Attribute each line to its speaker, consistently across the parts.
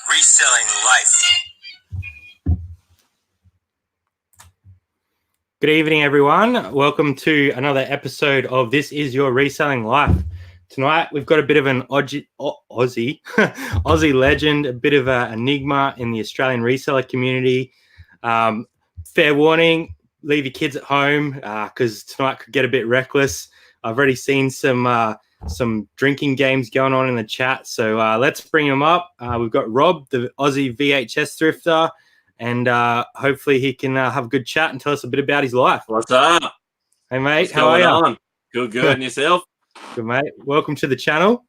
Speaker 1: Reselling life.
Speaker 2: Good evening, everyone. Welcome to another episode of This Is Your Reselling Life. Tonight, we've got a bit of an Aussie legend, a bit of an enigma in the Australian reseller community. Fair warning, leave your kids at home because tonight could get a bit reckless. I've already seen some drinking games going on in the chat, so let's bring them up. We've got Rob, the Aussie VHS Thrifter, and hopefully he can have a good chat and tell us a bit about his life.
Speaker 3: What's up?
Speaker 2: Hey, mate.
Speaker 3: What's
Speaker 2: how are you?
Speaker 3: Good. And yourself?
Speaker 2: Good, mate. Welcome to the channel.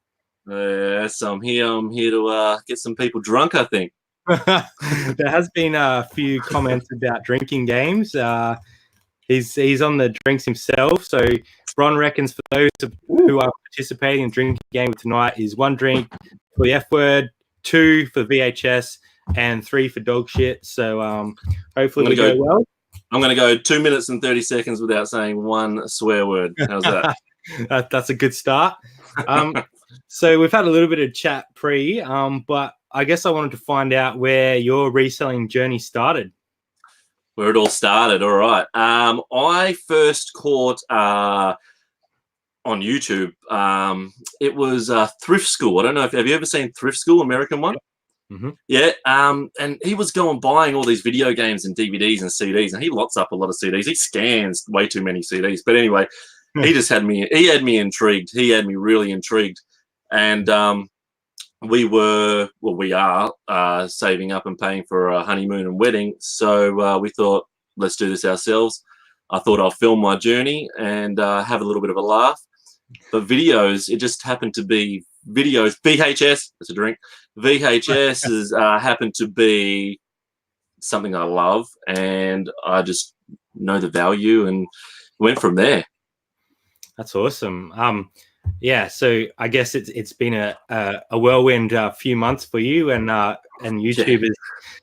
Speaker 3: Yes, I'm here to get some people drunk, I think.
Speaker 2: There has been a few comments about drinking games. He's on the drinks himself. So Ron reckons for those who are participating in drinking game tonight is 1 drink for the F word, 2 for VHS, and 3 for dog shit. So hopefully we go well.
Speaker 3: I'm going to go 2 minutes and 30 seconds without saying 1 swear word. How's that?
Speaker 2: That's a good start. So we've had a little bit of chat pre, but I guess I wanted to find out where your reselling journey started.
Speaker 3: Where it all started. All right. I first caught on YouTube. It was Thrift School. I don't know if have you ever seen Thrift School, American one?
Speaker 2: Mm-hmm.
Speaker 3: Yeah. And he was buying all these video games and DVDs and CDs, and he lots up a lot of CDs. He scans way too many CDs. But anyway, he just had me. He had me intrigued. He had me really intrigued, and we are saving up and paying for a honeymoon and wedding. So we thought, let's do this ourselves. I thought I'll film my journey and have a little bit of a laugh. But videos, it just happened to be videos. VHS, that's a drink. VHS is happened to be something I love, and I just know the value and went from there.
Speaker 2: That's awesome. Yeah, so I guess it's been a whirlwind few months for you, and YouTube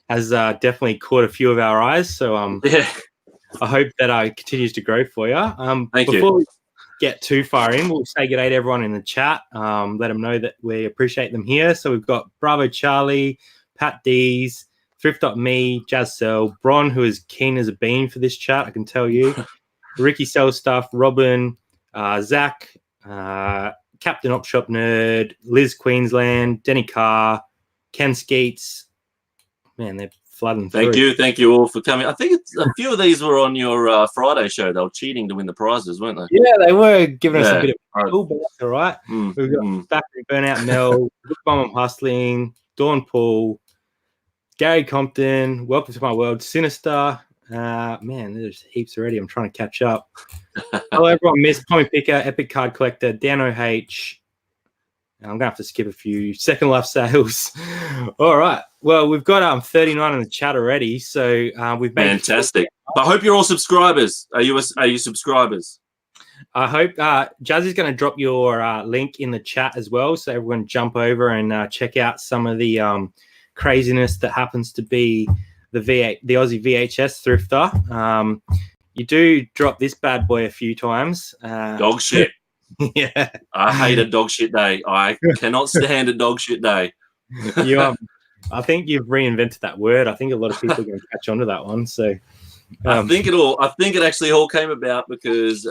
Speaker 2: has definitely caught a few of our eyes. So I hope that continues to grow for you.
Speaker 3: Thank you.
Speaker 2: Before we get too far in, we'll say good day to everyone in the chat. Let them know that we appreciate them here. So we've got Bravo Charlie, Pat D's, Thrift.me, Jazz Cell, Bron, who is keen as a bean for this chat, I can tell you. Ricky Sell Stuff, Robin, Zach, Captain Op Shop Nerd, Liz Queensland, Denny Carr, Ken Skeets. Man, they're flooding through.
Speaker 3: Thank you all for coming. I think a few of these were on your Friday show. They were cheating to win the prizes, weren't they?
Speaker 2: Yeah, they were giving us a bit of trouble, but that's all right. We've got Factory Burnout Mel, Bomb Hustling, Dawn Paul, Gary Compton, Welcome to My World, Sinister. Man, there's heaps already. I'm trying to catch up. Hello, everyone. Miss Tommy Picker, Epic Card Collector, Dan OH. I'm going to have to skip a few. Second Life Sales. All right. Well, we've got 39 in the chat already. So we've made
Speaker 3: fantastic. I hope you're all subscribers. Are you subscribers?
Speaker 2: I hope Jazz is going to drop your link in the chat as well. So everyone jump over and check out some of the craziness that happens to be the Aussie VHS Thrifter. You do drop this bad boy a few times.
Speaker 3: Dog shit.
Speaker 2: Yeah.
Speaker 3: I hate a dog shit day. I cannot stand a dog shit day.
Speaker 2: I think you've reinvented that word. I think a lot of people are going to catch on to that one. So
Speaker 3: I think it actually all came about because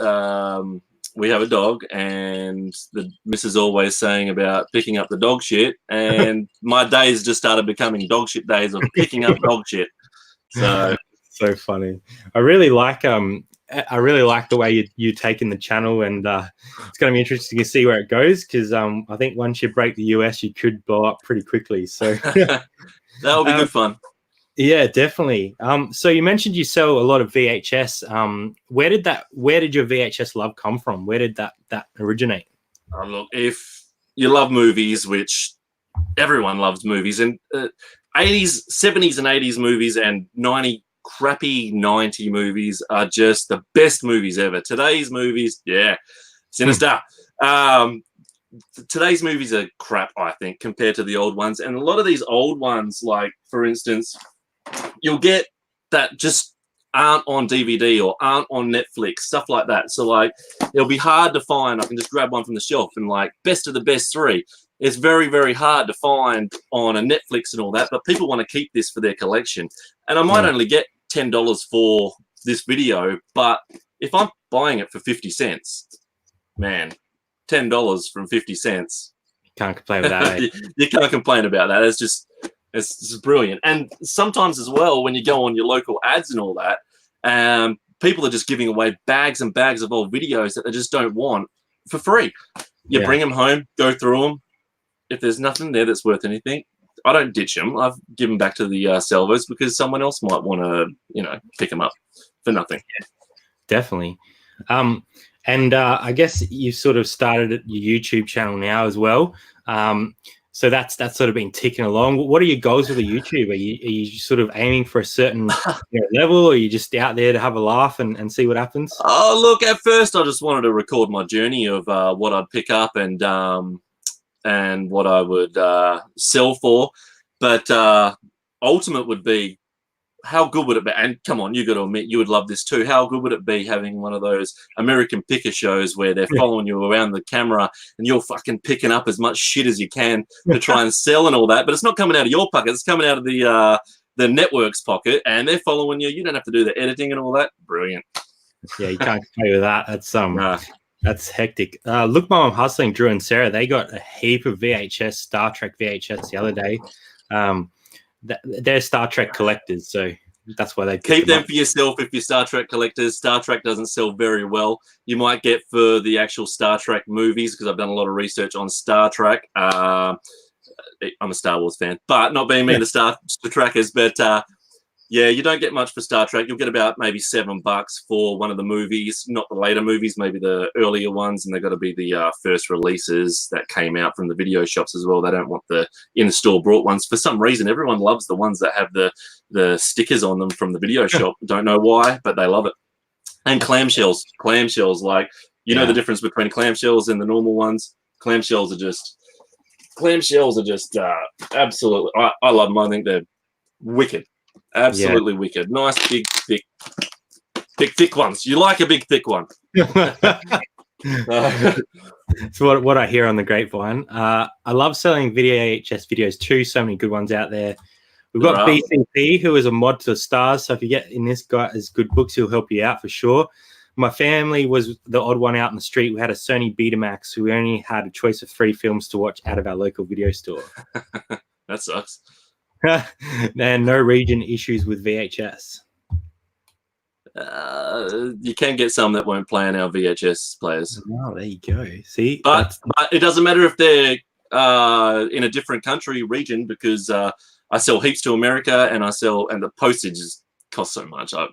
Speaker 3: we have a dog, and the missus always saying about picking up the dog shit, and my days just started becoming dog shit days of picking up dog shit.
Speaker 2: So funny. I really like the way you taking the channel, and it's going to be interesting to see where it goes, because I think once you break the US, you could blow up pretty quickly. So
Speaker 3: that'll be good fun.
Speaker 2: Yeah, definitely. So you mentioned you sell a lot of VHS. Where did your VHS love come from? Where did that originate?
Speaker 3: Look, if you love movies, which everyone loves movies, and 80s, 70s and 80s movies and 90 movies are just the best movies ever. Today's movies, sinister. Today's movies are crap, I think, compared to the old ones. And a lot of these old ones, like, for instance, you'll get that just aren't on DVD or aren't on Netflix, stuff like that. So, like, it'll be hard to find. I can just grab one from the shelf and, like, best of the best 3. It's very, very hard to find on a Netflix and all that, but people want to keep this for their collection. And I might only get $10 for this video, but if I'm buying it for 50 cents, man, $10 from 50 cents.
Speaker 2: Can't complain with that.
Speaker 3: You can't complain about that. It's just brilliant. And sometimes as well, when you go on your local ads and all that, people are just giving away bags and bags of old videos that they just don't want for free. You bring them home, go through them. If there's nothing there that's worth anything, I don't ditch them. I've given back to the salvos because someone else might want to, pick them up for nothing.
Speaker 2: Yeah, definitely. And I guess you sort of started your YouTube channel now as well. So that's sort of been ticking along. What are your goals with the YouTube? Are you sort of aiming for a certain level, or are you just out there to have a laugh and see what happens?
Speaker 3: Oh, look, at first I just wanted to record my journey of what I'd pick up and what I would sell for. But ultimate would be, how good would it be? And come on, you got to admit, you would love this too. How good would it be having one of those American picker shows where they're following you around the camera and you're fucking picking up as much shit as you can to try and sell and all that, but it's not coming out of your pocket. It's coming out of the network's pocket, and they're following you. You don't have to do the editing and all that. Brilliant.
Speaker 2: Yeah, you can't play with that. That's hectic. Look, Mom, I'm Hustling, Drew and Sarah, they got a heap of VHS, Star Trek VHS the other day. They're Star Trek collectors, so that's why they
Speaker 3: keep them for yourself. If you're Star Trek collectors, Star Trek doesn't sell very well. You might get for the actual Star Trek movies, because I've done a lot of research on Star Trek. I'm a Star Wars fan, but not being mean to Star Trekkers, but yeah, you don't get much for Star Trek. You'll get about maybe $7 for one of the movies, not the later movies, maybe the earlier ones, and they've got to be the first releases that came out from the video shops as well. They don't want the in-store brought ones. For some reason, everyone loves the ones that have the stickers on them from the video shop. Don't know why, but they love it. And clamshells, like, you know the difference between clamshells and the normal ones? Clamshells are just absolutely, I love them. I think they're wicked. Absolutely wicked. Nice, big, thick ones. You like a big, thick one.
Speaker 2: So what I hear on the grapevine. I love selling VHS videos too. So many good ones out there. We've got BCP, who is a mod to Stars. So if you get in this guy's good books, he'll help you out for sure. My family was the odd one out in the street. We had a Sony Betamax, so we only had a choice of 3 films to watch out of our local video store.
Speaker 3: That sucks.
Speaker 2: And no region issues with VHS.
Speaker 3: You can get some that won't play on our VHS players.
Speaker 2: Oh, there you go. See,
Speaker 3: but it doesn't matter if they're in a different country region, because I sell heaps to America, and the postage costs so much. I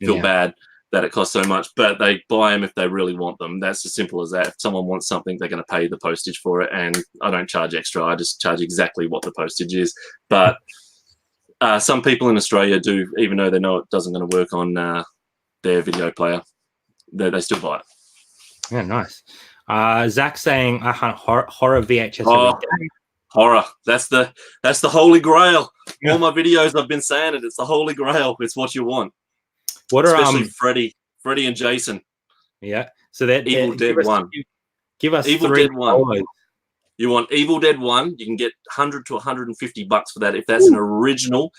Speaker 3: feel bad that it costs so much, but they buy them if they really want them. That's as simple as that. If someone wants something, they're going to pay the postage for it, and I don't charge extra. I just charge exactly what the postage is. But some people in Australia do, even though they know it doesn't going to work on their video player, they still buy it.
Speaker 2: Yeah, nice. Zach saying I hunt horror VHS.
Speaker 3: Horror. That's the holy grail. All my videos, I've been saying it. It's the holy grail. It's what you want.
Speaker 2: What are
Speaker 3: especially Freddy and Jason?
Speaker 2: Yeah. So that
Speaker 3: Evil Dead 1.
Speaker 2: Give us
Speaker 3: Evil
Speaker 2: 3
Speaker 3: Dead 1. You want Evil Dead 1? You can get $100 to $150 for that. If that's an original,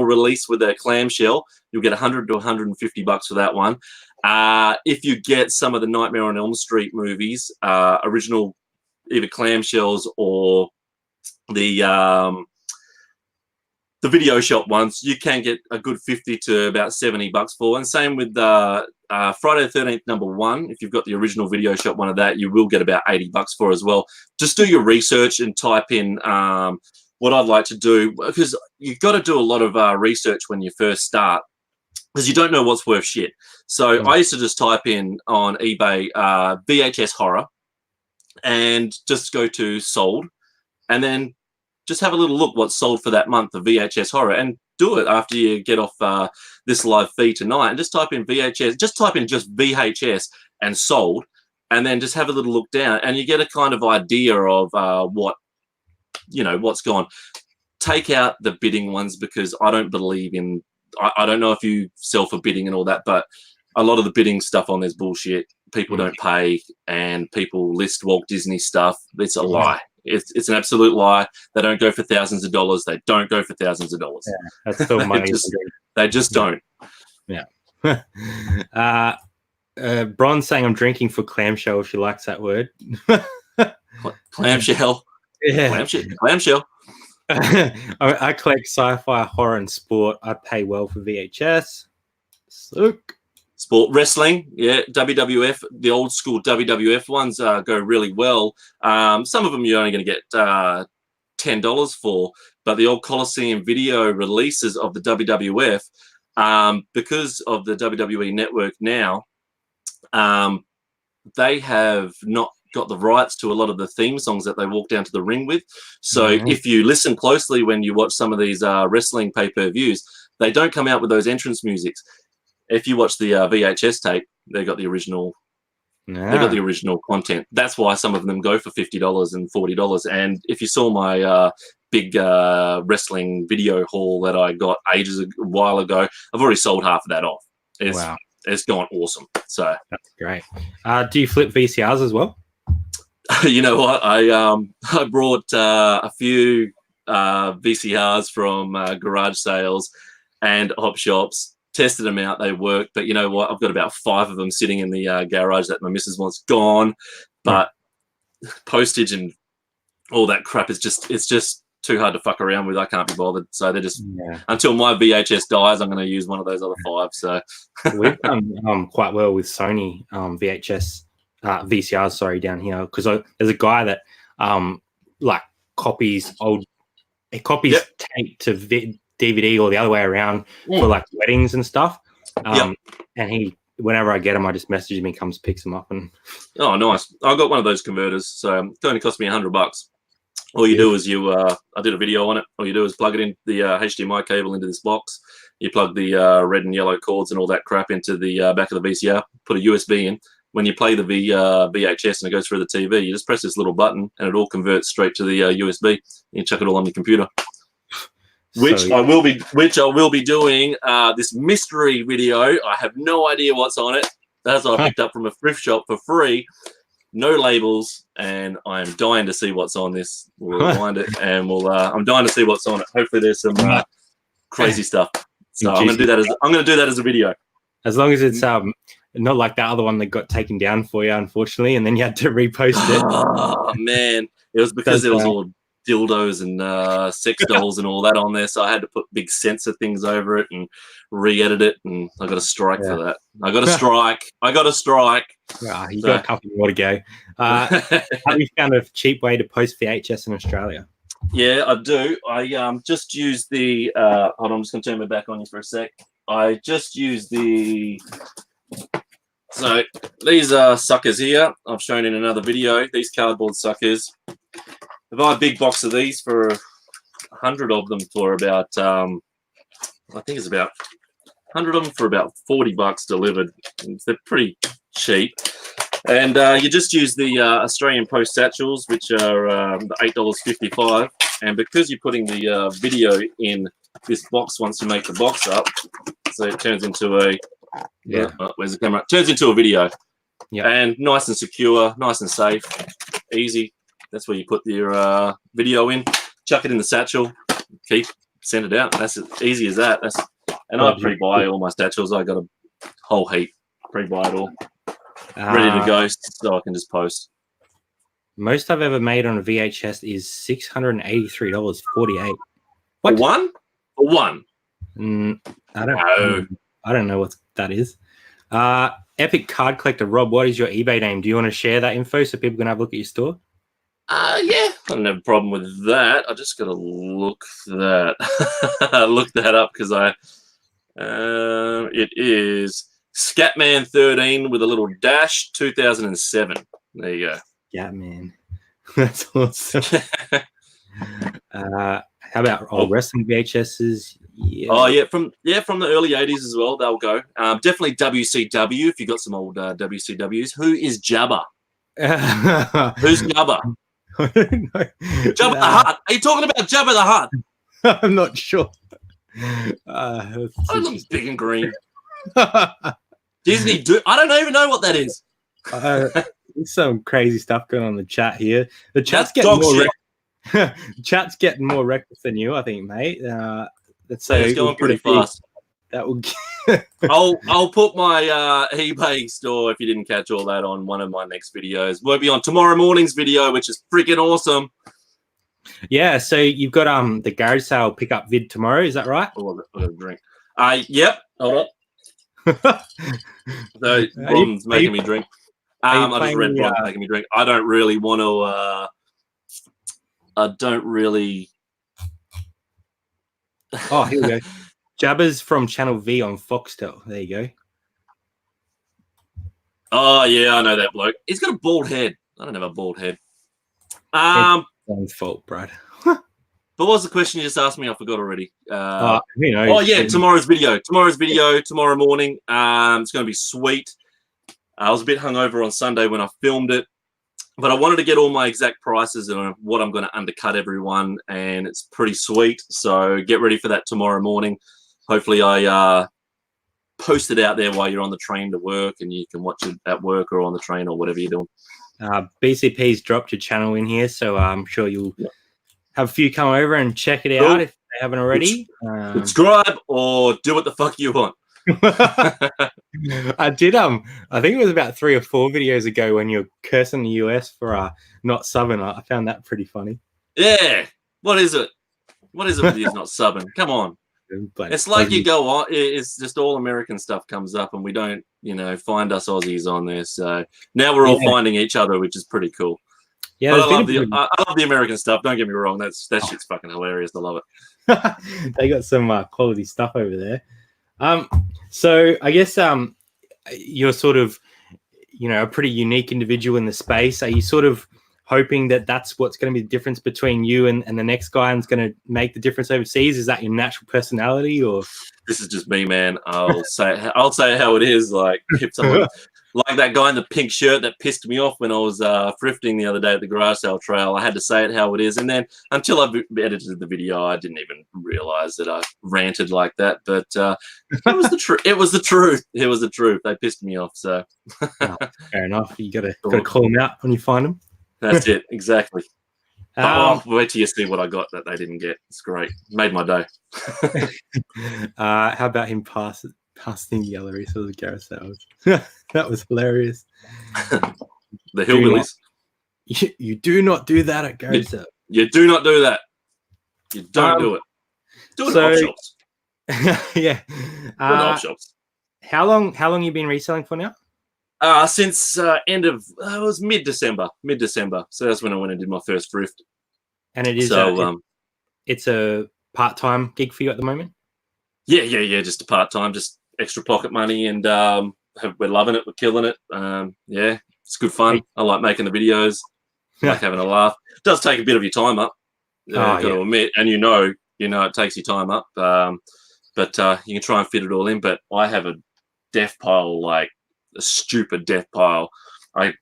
Speaker 3: release with a clamshell, you'll get $100 to $150 for that one. If you get some of the Nightmare on Elm Street movies, original, either clamshells or the video shop ones, you can get a good $50 to about $70 for. And same with Friday the 13th #1. If you've got the original video shop one of that, you will get about $80 for as well. Just do your research and type in what I'd like to do, because you've got to do a lot of research when you first start, because you don't know what's worth shit. So I used to just type in on eBay VHS horror and just go to sold, and then just have a little look what's sold for that month of VHS horror, and do it after you get off this live feed tonight, and just type in VHS, just type in just VHS and sold, and then just have a little look down, and you get a kind of idea of what's gone. Take out the bidding ones, because I don't believe in, I don't know if you sell for bidding and all that, but a lot of the bidding stuff on there's bullshit. People don't pay, and people list Walt Disney stuff. It's a lie. It's an absolute lie. They don't go for thousands of dollars. They don't go for thousands of dollars.
Speaker 2: Yeah, that's still money.
Speaker 3: They just don't.
Speaker 2: Yeah. Bron's saying I'm drinking for clamshell. She likes that word.
Speaker 3: Clamshell.
Speaker 2: Yeah.
Speaker 3: Clamshell.
Speaker 2: I collect sci-fi, horror, and sport. I pay well for VHS. Look.
Speaker 3: Sport wrestling, yeah, WWF, the old school WWF ones go really well. Some of them you're only going to get $10 for, but the old Coliseum video releases of the WWF, because of the WWE network now, they have not got the rights to a lot of the theme songs that they walk down to the ring with. So if you listen closely when you watch some of these wrestling pay-per-views, they don't come out with those entrance musics. If you watch the VHS tape, they got the original. They got the original content. That's why some of them go for $50 and $40. And if you saw my big wrestling video haul that I got a while ago, I've already sold half of that off. It's gone awesome. So
Speaker 2: that's great. Do you flip VCRs as well?
Speaker 3: You know what? I brought a few VCRs from garage sales and op shops. Tested them out, they work, but you know what? I've got about 5 of them sitting in the garage that my missus wants gone. But postage and all that crap is it's just too hard to fuck around with. I can't be bothered. So they're just until my VHS dies, I'm going to use one of those other 5. So
Speaker 2: we've done quite well with Sony VCRs, down here, because there's a guy that like copies tape to DVD or the other way around for like weddings and stuff. And he, whenever I get him, I just message him. He comes, picks them up, and
Speaker 3: oh, nice. I got one of those converters, so it only cost me $100. All you do is I did a video on it. All you do is plug it in the HDMI cable into this box. You plug the red and yellow cords and all that crap into the back of the VCR. Put a USB in. When you play the VHS and it goes through the TV, you just press this little button and it all converts straight to the USB. You chuck it all on your computer. Which I will be doing this mystery video. I have no idea what's on it. That's what I picked up from a thrift shop for free. No labels, and I am dying to see what's on this. We'll find it, and I'm dying to see what's on it. Hopefully, there's some crazy stuff. So I'm going to do that as a video.
Speaker 2: As long as it's not like that other one that got taken down for you, unfortunately, and then you had to repost it.
Speaker 3: Oh man, it was because there was all dildos and sex dolls and all that on there, so I had to put big censor things over it and re-edit it, and I got a strike for that. I got a strike.
Speaker 2: You got a couple more to go. Have you found a cheap way to post VHS in Australia?
Speaker 3: Yeah, I do. I just use the hold on, I'm just gonna turn my back on you for a sec. I just use so these are suckers here. I've shown in another video, these cardboard suckers. I buy a big box of these for 100 of them for about, I think it's about 100 of them for about $40 delivered. They're pretty cheap. And you just use the Australian Post satchels, which are $8.55. And because you're putting the video in this box once you make the box up, so it turns into a, where's the camera? It turns into a video. Yeah. And nice and secure, nice and safe, easy. That's where you put your video in, chuck it in the satchel, send it out. That's as easy as that. And I pre-buy all my satchels. I got a whole heap, pre-buy it all, ready to go, so I can just post.
Speaker 2: Most I've ever made on a VHS is $683.48.
Speaker 3: What? For one? For one?
Speaker 2: I don't know. I don't know what that is. Epic Card Collector Rob, what is your eBay name? Do you want to share that info so people can have a look at your store?
Speaker 3: Yeah, I don't have a problem with that. I just got to look that up because it is Scatman 13 with a little dash 2007. There you go.
Speaker 2: Scatman. That's awesome. How about old wrestling VHSs? Yeah.
Speaker 3: Oh yeah, from the early 80s as well. They'll go. Definitely WCW if you got some old WCWs. Who is Jabba? Who's Jabba?
Speaker 2: I don't know.
Speaker 3: Jabba the Hutt. Are you talking about Jabba the Hutt?
Speaker 2: I'm not sure.
Speaker 3: I look big and green. Disney. I don't even know what that is.
Speaker 2: There's some crazy stuff going on in the chat here. The chat's getting more chat's getting more reckless than you, I think, mate. Let's say
Speaker 3: it's going pretty fast.
Speaker 2: That will.
Speaker 3: I'll put my eBay store, if you didn't catch all that, on one of my next videos. We'll be on tomorrow morning's video, which is freaking awesome.
Speaker 2: Yeah, so you've got the garage sale pickup vid tomorrow, is that right?
Speaker 3: Oh, I've got a drink. Yep. Hold on. So Blonde's making me drink. I just read Blonde's making me drink. I don't really want to. I don't really.
Speaker 2: Oh, here we go. Jabba's from Channel V on Foxtel. There you go.
Speaker 3: Oh yeah, I know that bloke. He's got a bald head. I don't have a bald head.
Speaker 2: It's fault, Brad.
Speaker 3: But what was the question you just asked me? I forgot already.
Speaker 2: Who knows?
Speaker 3: Oh yeah, tomorrow's video. Tomorrow morning. It's going to be sweet. I was a bit hungover on Sunday when I filmed it, but I wanted to get all my exact prices and what I'm going to undercut everyone, and it's pretty sweet. So get ready for that tomorrow morning. Hopefully I post it out there while you're on the train to work, and you can watch it at work or on the train or whatever you're doing.
Speaker 2: BCP's dropped your channel in here, so I'm sure you'll have a few come over and check it out if they haven't already.
Speaker 3: Subscribe or do what the fuck you want.
Speaker 2: I did. I think it was about 3 or 4 videos ago when you're cursing the US for not subbing. I found that pretty funny.
Speaker 3: Yeah. What is it? What is it with you not subbing? Come on. It's like you go on. It's just all American stuff comes up, and we don't, find us Aussies on there. So now we're all finding each other, which is pretty cool. Yeah, but I love the American stuff. Don't get me wrong. That shit's fucking hilarious. I love
Speaker 2: it. They got some quality stuff over there. So I guess you're sort of, a pretty unique individual in the space. Are you sort of hoping that that's what's going to be the difference between you and the next guy, and it's going to make the difference overseas? Is that your natural personality, or?
Speaker 3: This is just me, man. I'll say how it is. Like if someone, like that guy in the pink shirt that pissed me off when I was thrifting the other day at the garage sale trail. I had to say it how it is, and then until I edited the video, I didn't even realize that I ranted like that. But it was the truth. It was the truth. It was the truth. They pissed me off. So
Speaker 2: fair enough. You got to call them out when you find them.
Speaker 3: That's it, exactly. Wait till you see what I got that they didn't get. It's great. Made my day.
Speaker 2: How about him passing the other Reseller the carousels? That was hilarious.
Speaker 3: The hillbillies.
Speaker 2: You do not do that at carousel.
Speaker 3: You do not do that. You don't do it. Do it at op shops.
Speaker 2: Yeah.
Speaker 3: Do it at op shops.
Speaker 2: How long you been reselling for now?
Speaker 3: Since it was mid-December. So that's when I went and did my first thrift.
Speaker 2: And it is it's a part-time gig for you at the moment?
Speaker 3: Yeah. Just a part-time, just extra pocket money, and we're loving it. We're killing it. Yeah, it's good fun. I like making the videos. I like having a laugh. It does take a bit of your time up. Got to admit, and it takes your time up. But you can try and fit it all in. But I have a death pile, like a stupid death pile. I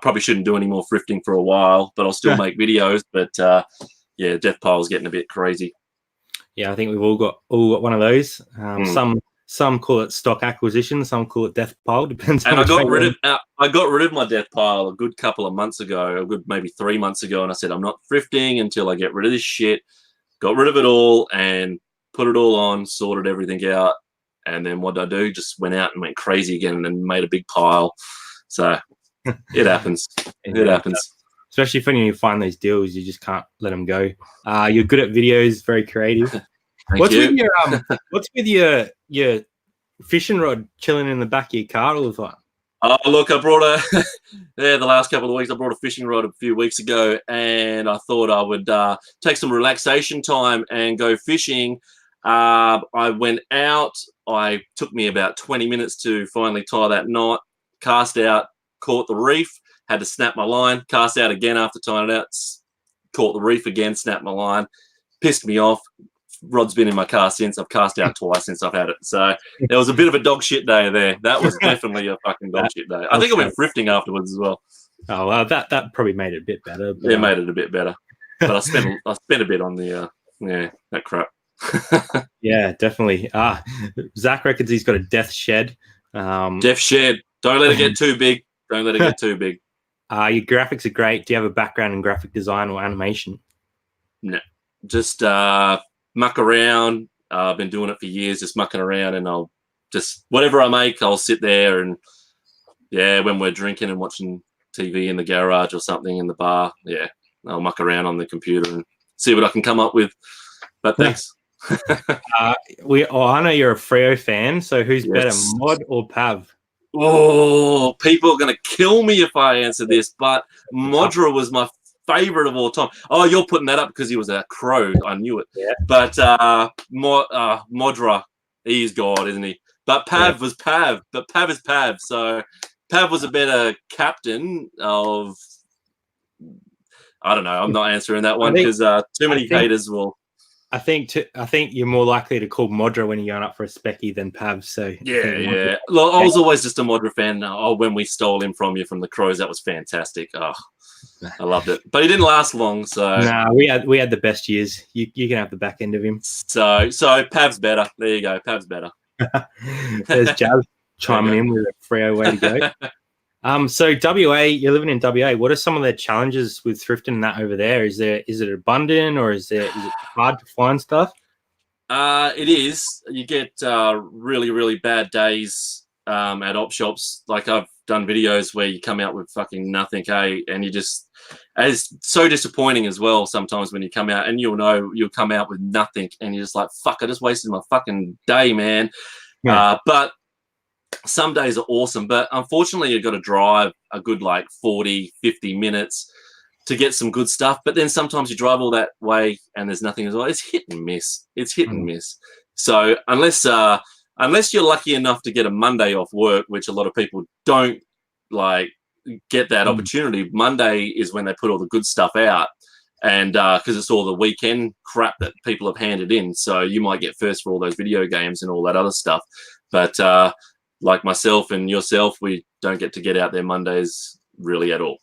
Speaker 3: probably shouldn't do any more thrifting for a while, but I'll still make videos. But death pile's getting a bit crazy.
Speaker 2: Yeah, I think we've all got one of those. Some call it stock acquisition, some call it death pile. Depends.
Speaker 3: And I got rid of my death pile a good couple of months ago, maybe 3 months ago, and I said I'm not thrifting until I get rid of this shit. Got rid of it all and put it all on, sorted everything out. And then what did I do? Just went out and went crazy again and then made a big pile. So it happens. It happens.
Speaker 2: Especially when you find those deals, you just can't let them go. You're good at videos, very creative. What's with your fishing rod chilling in the back of your car all the time?
Speaker 3: Oh, look, I brought the last couple of weeks, I brought a fishing rod a few weeks ago, and I thought I would take some relaxation time and go fishing. I went out. I took me about 20 minutes to finally tie that knot, cast out, caught the reef, had to snap my line, cast out again after tying it out, caught the reef again, snapped my line, pissed me off. Rod's been in my car since. I've cast out twice since I've had it. So there was a bit of a dog shit day there. That was definitely a fucking dog shit day. I think I went thrifting afterwards as well.
Speaker 2: Oh, well, that probably made it a bit better.
Speaker 3: But, it made it a bit better. But I spent a bit on the that crap.
Speaker 2: Yeah, definitely. Zach reckons he's got a death shed.
Speaker 3: Death shed. Don't let it get too big. Don't let it get too big.
Speaker 2: Your graphics are great. Do you have a background in graphic design or animation?
Speaker 3: No, just muck around. I've been doing it for years, just mucking around, and I'll just whatever I make, I'll sit there and when we're drinking and watching TV in the garage or something in the bar, I'll muck around on the computer and see what I can come up with. But thanks.
Speaker 2: I know you're a Freo fan, so who's better, Mod or Pav?
Speaker 3: Oh, people are going to kill me if I answer this, but Modra was my favorite of all time. Oh, you're putting that up because he was a crow. I knew it.
Speaker 2: Yeah.
Speaker 3: But Modra, he's God, isn't he? But Pav was Pav. But Pav is Pav. So Pav was a better captain of... I don't know. I'm not answering that one because too many haters will...
Speaker 2: I think you're more likely to call Modra when you're going up for a specky than Pav. So
Speaker 3: yeah. Look, I was always just a Modra fan. When we stole him from you from the Crows, that was fantastic. Oh, I loved it. But he didn't last long. So
Speaker 2: we had the best years. You can have the back end of him.
Speaker 3: So Pav's better. There you go. Pav's better.
Speaker 2: There's Jazz chiming in with a Freo way to go. So WA, you're living in WA. What are some of the challenges with thrifting and that over there? Is it abundant or is it hard to find stuff?
Speaker 3: It is. You get really, really bad days at op shops. Like I've done videos where you come out with fucking nothing, and you just, it's so disappointing as well sometimes when you come out and you'll come out with nothing and you're just like, fuck, I just wasted my fucking day, man. Yeah. But some days are awesome, but unfortunately you've got to drive a good 40, 50 minutes to get some good stuff. But then sometimes you drive all that way and there's nothing as well. It's hit and miss. It's hit and miss. So unless you're lucky enough to get a Monday off work, which a lot of people don't get that opportunity, Monday is when they put all the good stuff out. And because it's all the weekend crap that people have handed in. So you might get first for all those video games and all that other stuff. But like myself and yourself, we don't get out there Mondays really at all.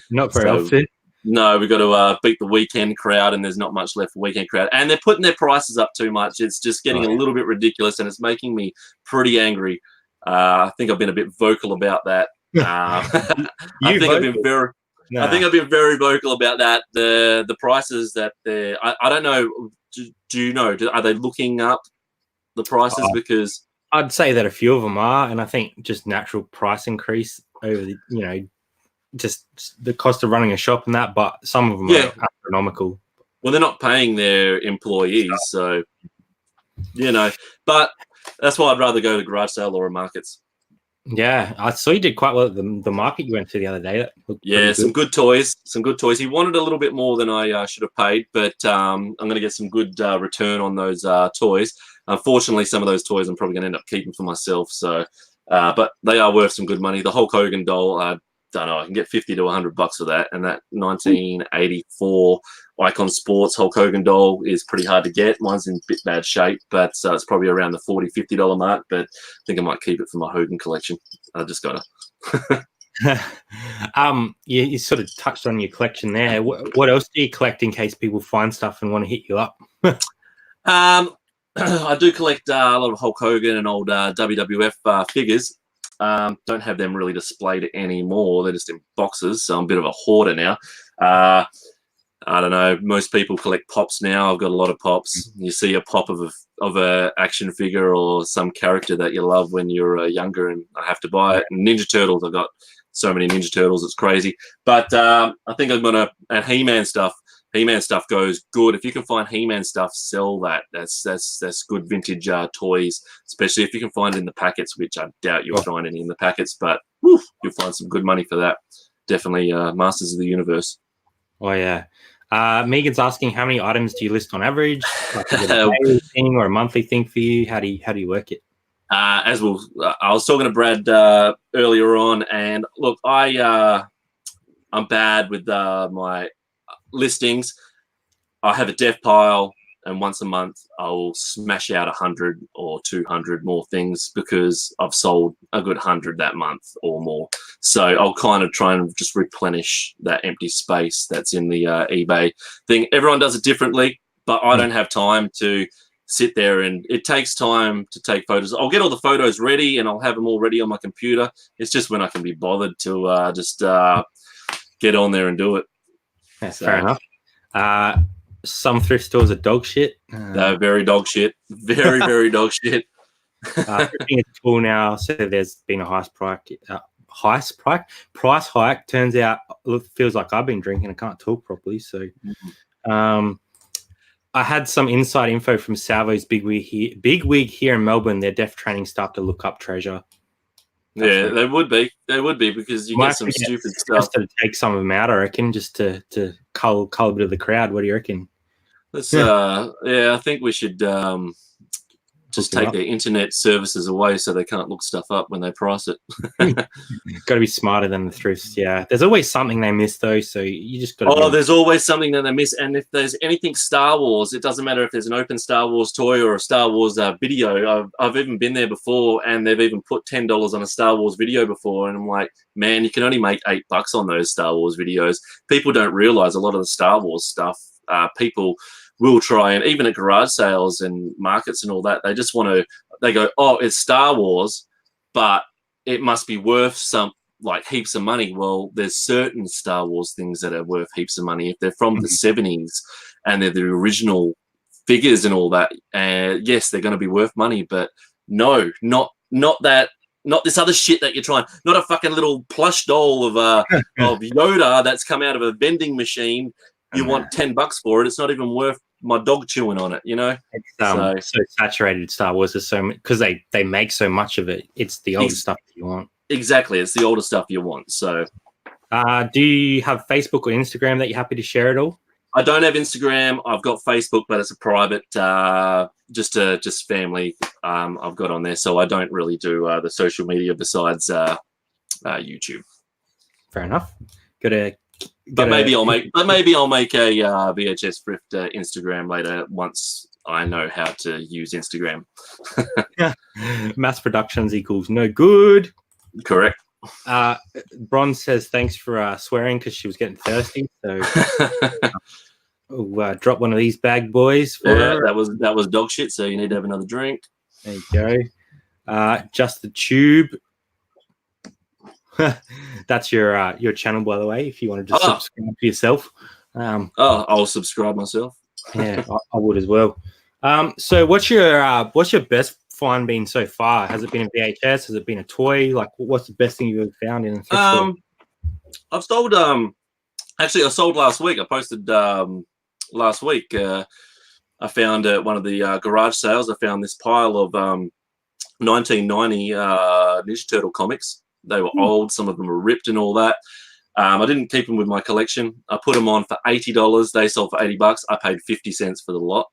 Speaker 2: Not very often.
Speaker 3: No, we've got to beat the weekend crowd, and there's not much left for weekend crowd. And they're putting their prices up too much. It's just getting a little bit ridiculous, and it's making me pretty angry. I think I've been a bit vocal about that. I think I've been very vocal about that. The prices that I don't know. Do you know? Are they looking up the prices? Because
Speaker 2: I'd say that a few of them are, and I think just natural price increase over the, just the cost of running a shop and that, but some of them are astronomical.
Speaker 3: Well, they're not paying their employees, so, but that's why I'd rather go to garage sale or markets.
Speaker 2: Yeah, I saw you did quite well at the market you went to the other day.
Speaker 3: Some good toys. He wanted a little bit more than I should have paid, but I'm going to get some good return on those toys. Unfortunately, some of those toys I'm probably going to end up keeping for myself. So, but they are worth some good money. The Hulk Hogan doll, I don't know, I can get $50 to $100 for that. And that 1984 Icon Sports Hulk Hogan doll is pretty hard to get. Mine's in a bit bad shape, but it's probably around the $40, $50 mark. But I think I might keep it for my Hogan collection. I just got to.
Speaker 2: You sort of touched on your collection there. What else do you collect in case people find stuff and want to hit you up?
Speaker 3: I do collect a lot of Hulk Hogan and old WWF figures. Don't have them really displayed anymore. They're just in boxes, so I'm a bit of a hoarder now. I don't know. Most people collect pops now. I've got a lot of pops. You see a pop of a action figure or some character that you love when you're younger, and I have to buy it. And Ninja Turtles, I've got so many Ninja Turtles, it's crazy. But I think I'm gonna, and He-Man stuff. He-Man stuff goes good. If you can find He-Man stuff, sell that. That's good vintage toys, especially if you can find it in the packets, which I doubt you'll find any in the packets, but you'll find some good money for that. Definitely Masters of the Universe.
Speaker 2: Oh, yeah. Megan's asking, how many items do you list on average? Like, is it a daily thing or a monthly thing for you? How do you work it?
Speaker 3: I was talking to Brad earlier on, and look, I'm bad with my listings. I have a death pile, and once a month I'll smash out 100 or 200 more things because I've sold a good 100 that month or more. So I'll kind of try and just replenish that empty space that's in the eBay thing. Everyone does it differently, but I don't have time to sit there, and it takes time to take photos. I'll get all the photos ready and I'll have them all ready on my computer. It's just when I can be bothered to just get on there and do it.
Speaker 2: That's fair enough. Some thrift stores are dog shit.
Speaker 3: They're very dog shit. Very, very dog shit.
Speaker 2: Thrifting is cool now. So there's been a price hike. Turns out, it feels like I've been drinking. I can't talk properly. So I had some inside info from Salvo's Big Wig here in Melbourne. Their deaf training staff to look up treasure.
Speaker 3: They would be. They would be, because you get some stupid stuff.
Speaker 2: Just to take some of them out, I reckon, just to cull a bit of the crowd. What do you reckon?
Speaker 3: Let's I think we should just take their internet services away so they can't look stuff up when they price it.
Speaker 2: Got to be smarter than the thrifts. Yeah, there's always something they miss though, so you just got to.
Speaker 3: Oh, there's always something that they miss, and if there's anything Star Wars, it doesn't matter if there's an open Star Wars toy or a Star Wars video. I've even been there before, and they've even put $10 on a Star Wars video before, and I'm like, man, you can only make $8 on those Star Wars videos. People don't realize a lot of the Star Wars stuff. People will try, and even at garage sales and markets and all that, they just want to, they go, oh, it's Star Wars, but it must be worth heaps of money. Well, there's certain Star Wars things that are worth heaps of money. If they're from the 70s and they're the original figures and all that, yes, they're going to be worth money, but no, not this other shit that you're trying, not a fucking little plush doll of Yoda that's come out of a vending machine. You want $10 for it. It's not even worth my dog chewing on it, you know.
Speaker 2: It's so saturated. Star Wars is so, because they make so much of it. It's the older stuff that you want.
Speaker 3: Exactly, it's the older stuff you want. So,
Speaker 2: do you have Facebook or Instagram that you're happy to share at all?
Speaker 3: I don't have Instagram. I've got Facebook, but it's a private, just family. I've got on there, so I don't really do the social media besides YouTube.
Speaker 2: Fair enough.
Speaker 3: Maybe I'll make a VHS Thrifter Instagram later once I know how to use Instagram.
Speaker 2: Mass productions equals no good.
Speaker 3: Correct.
Speaker 2: Bronze says thanks for swearing because she was getting thirsty. So drop one of these bag boys for her.
Speaker 3: That was dog shit. So you need to have another drink.
Speaker 2: There you go. Just the tube. That's your channel, by the way. If you want to just subscribe to yourself.
Speaker 3: I'll subscribe myself.
Speaker 2: Yeah, I would as well. So what's your best find been so far? Has it been a VHS? Has it been a toy? Like, what's the best thing you've ever found in a thrift store?
Speaker 3: I've sold. Actually, I sold last week. I posted last week. I found at one of the garage sales. I found this pile of 1990 Ninja Turtle comics. They were old. Some of them were ripped and all that. I didn't keep them with my collection. I put them on for $80. They sold for $80. I paid 50 cents for the lot.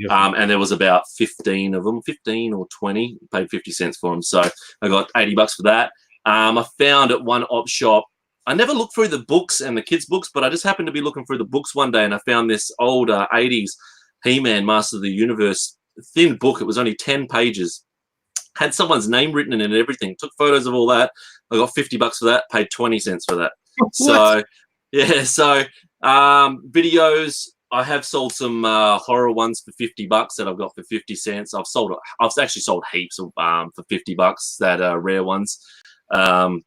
Speaker 3: And there was about 15 of them, 15 or 20. Paid 50 cents for them. So I got $80 for that. I found at one op shop. I never looked through the books and the kids' books, but I just happened to be looking through the books one day, and I found this old 80s He-Man Master of the Universe thin book. It was only 10 pages. Had someone's name written in it and everything. Took photos of all that. I got $50 for that. Paid 20 cents for that. So, yeah. So, videos. I have sold some horror ones for $50 that I've got for 50 cents. I've actually sold heaps of for $50 that are rare ones that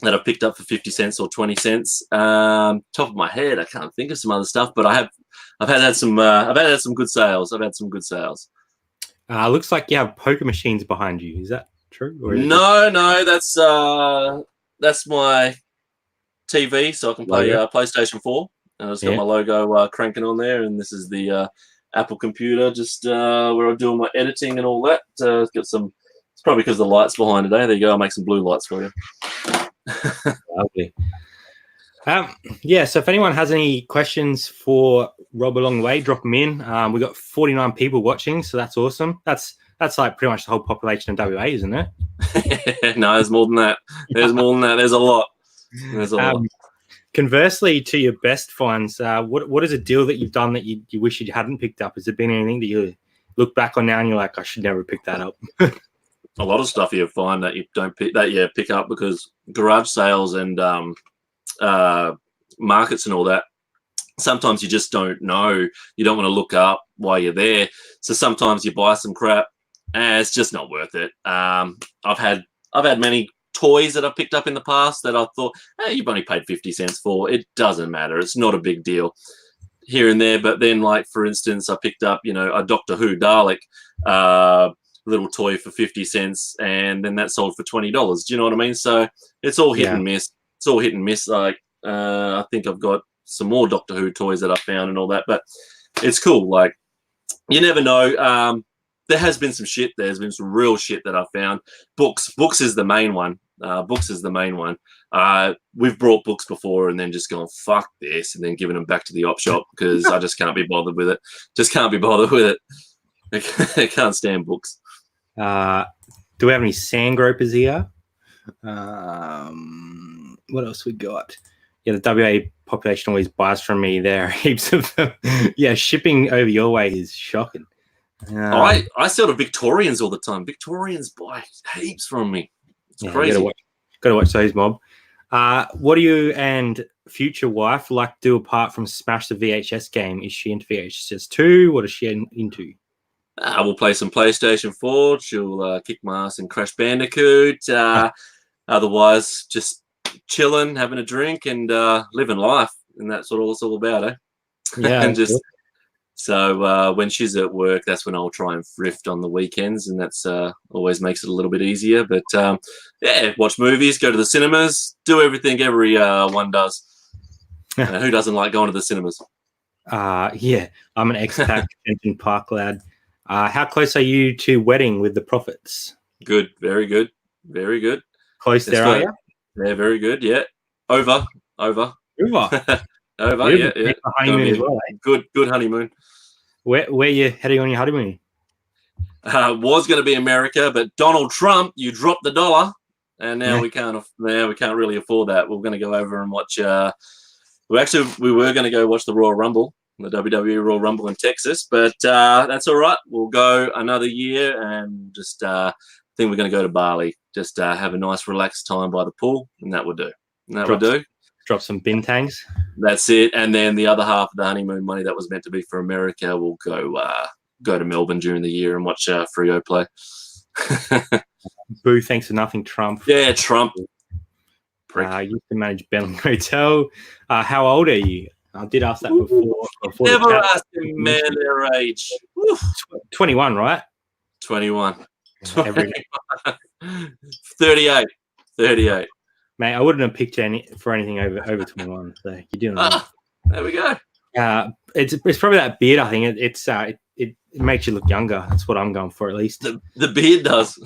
Speaker 3: I've picked up for 50 cents or 20 cents. Top of my head, I can't think of some other stuff, but I've had some good sales. I've had some good sales.
Speaker 2: Looks like you have poker machines behind you. Is that true? Or
Speaker 3: no, that's my TV, so I can play PlayStation 4. And I've got my logo cranking on there, and this is the Apple computer, just where I'm doing my editing and all that. It's probably because the light's behind today. There you go. I'll make some blue lights for you.
Speaker 2: Lovely. So if anyone has any questions for Rob along the way, drop them in. We've got 49 people watching, so that's awesome. That's like pretty much the whole population of WA, isn't it?
Speaker 3: No, there's more than that. There's more than that. There's a lot.
Speaker 2: Conversely, to your best finds, what is a deal that you've done that you wish you hadn't picked up? Has there been anything that you look back on now and you're like, I should never pick that up?
Speaker 3: A lot of stuff you find that you don't pick up because garage sales and markets and all that, sometimes you just don't know. You don't want to look up while you're there. So sometimes you buy some crap and it's just not worth it. I've had many toys that I've picked up in the past that I thought, hey, you've only paid 50 cents for. It doesn't matter. It's not a big deal here and there. But then, like, for instance, I picked up, a Doctor Who Dalek little toy for 50 cents, and then that sold for $20. Do you know what I mean? So it's all hit and miss. It's all hit and miss. Like, I think I've got some more Doctor Who toys that I found and all that, but it's cool. Like, you never know. There has been some shit. There's been some real shit that I've found. Books is the main one. Books is the main one. We've brought books before and then just gone, fuck this, and then giving them back to the op shop because I just can't be bothered with it. Just can't be bothered with it. I can't stand books.
Speaker 2: Do we have any sand gropers here? What else we got? Yeah, the WA population always buys from me. There are heaps of them. Yeah, shipping over your way is shocking.
Speaker 3: I sell to Victorians all the time. Victorians buy heaps from me. It's crazy.
Speaker 2: Got to watch those, mob. What do you and future wife like to do apart from smash the VHS game? Is she into VHS 2? What is she into?
Speaker 3: We'll play some PlayStation 4. She'll kick my ass in Crash Bandicoot. Otherwise, just chilling, having a drink, and living life. And that's what it's all about, eh?
Speaker 2: Yeah.
Speaker 3: And just so when she's at work, that's when I'll try and thrift on the weekends, and that's always makes it a little bit easier. But watch movies, go to the cinemas, do everything everyone does. Who doesn't like going to the cinemas?
Speaker 2: Yeah, I'm an expat Kenton Park lad. How close are you to wedding with the profits?
Speaker 3: Good, very good, very good.
Speaker 2: Close there, are you?
Speaker 3: Yeah, very good. Yeah, over. Over, yeah.
Speaker 2: Honeymoon as well, eh?
Speaker 3: Good honeymoon.
Speaker 2: Where are you heading on your honeymoon?
Speaker 3: Was going to be America, but Donald Trump, you dropped the dollar, and now we can't really afford that. We're going to go over and watch. We were going to go watch the Royal Rumble, the WWE Royal Rumble in Texas, but that's all right. We'll go another year, and just think we're going to go to Bali, just have a nice relaxed time by the pool, and that would do.
Speaker 2: Drop some bintangs.
Speaker 3: That's it. And then the other half of the honeymoon money that was meant to be for America will go to Melbourne during the year and watch Freo play.
Speaker 2: Boo, thanks for nothing, Trump.
Speaker 3: Yeah, Trump.
Speaker 2: You used to manage Bentley Hotel. How old are you? I did ask that before.
Speaker 3: Never asked a man their age.
Speaker 2: 21, right?
Speaker 3: 21. 38.
Speaker 2: Mate, I wouldn't have picked for anything over 21. So you're doing it.
Speaker 3: There we go.
Speaker 2: It's probably that beard. I think it makes you look younger. That's what I'm going for, at least.
Speaker 3: The beard does.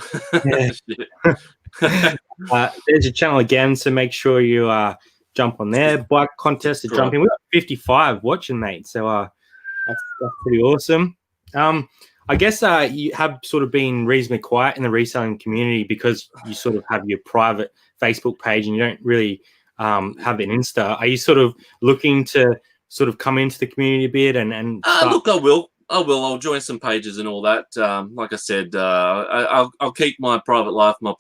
Speaker 2: There's your channel again, so make sure you jump on there. Bike contest to jump in. We've got 55 watching, mate. So that's pretty awesome. I guess you have sort of been reasonably quiet in the reselling community because you sort of have your private Facebook page and you don't really have an Insta. Are you sort of looking to sort of come into the community a bit and
Speaker 3: look, I will. I'll join some pages and all that. Like I said, I'll keep my private life. But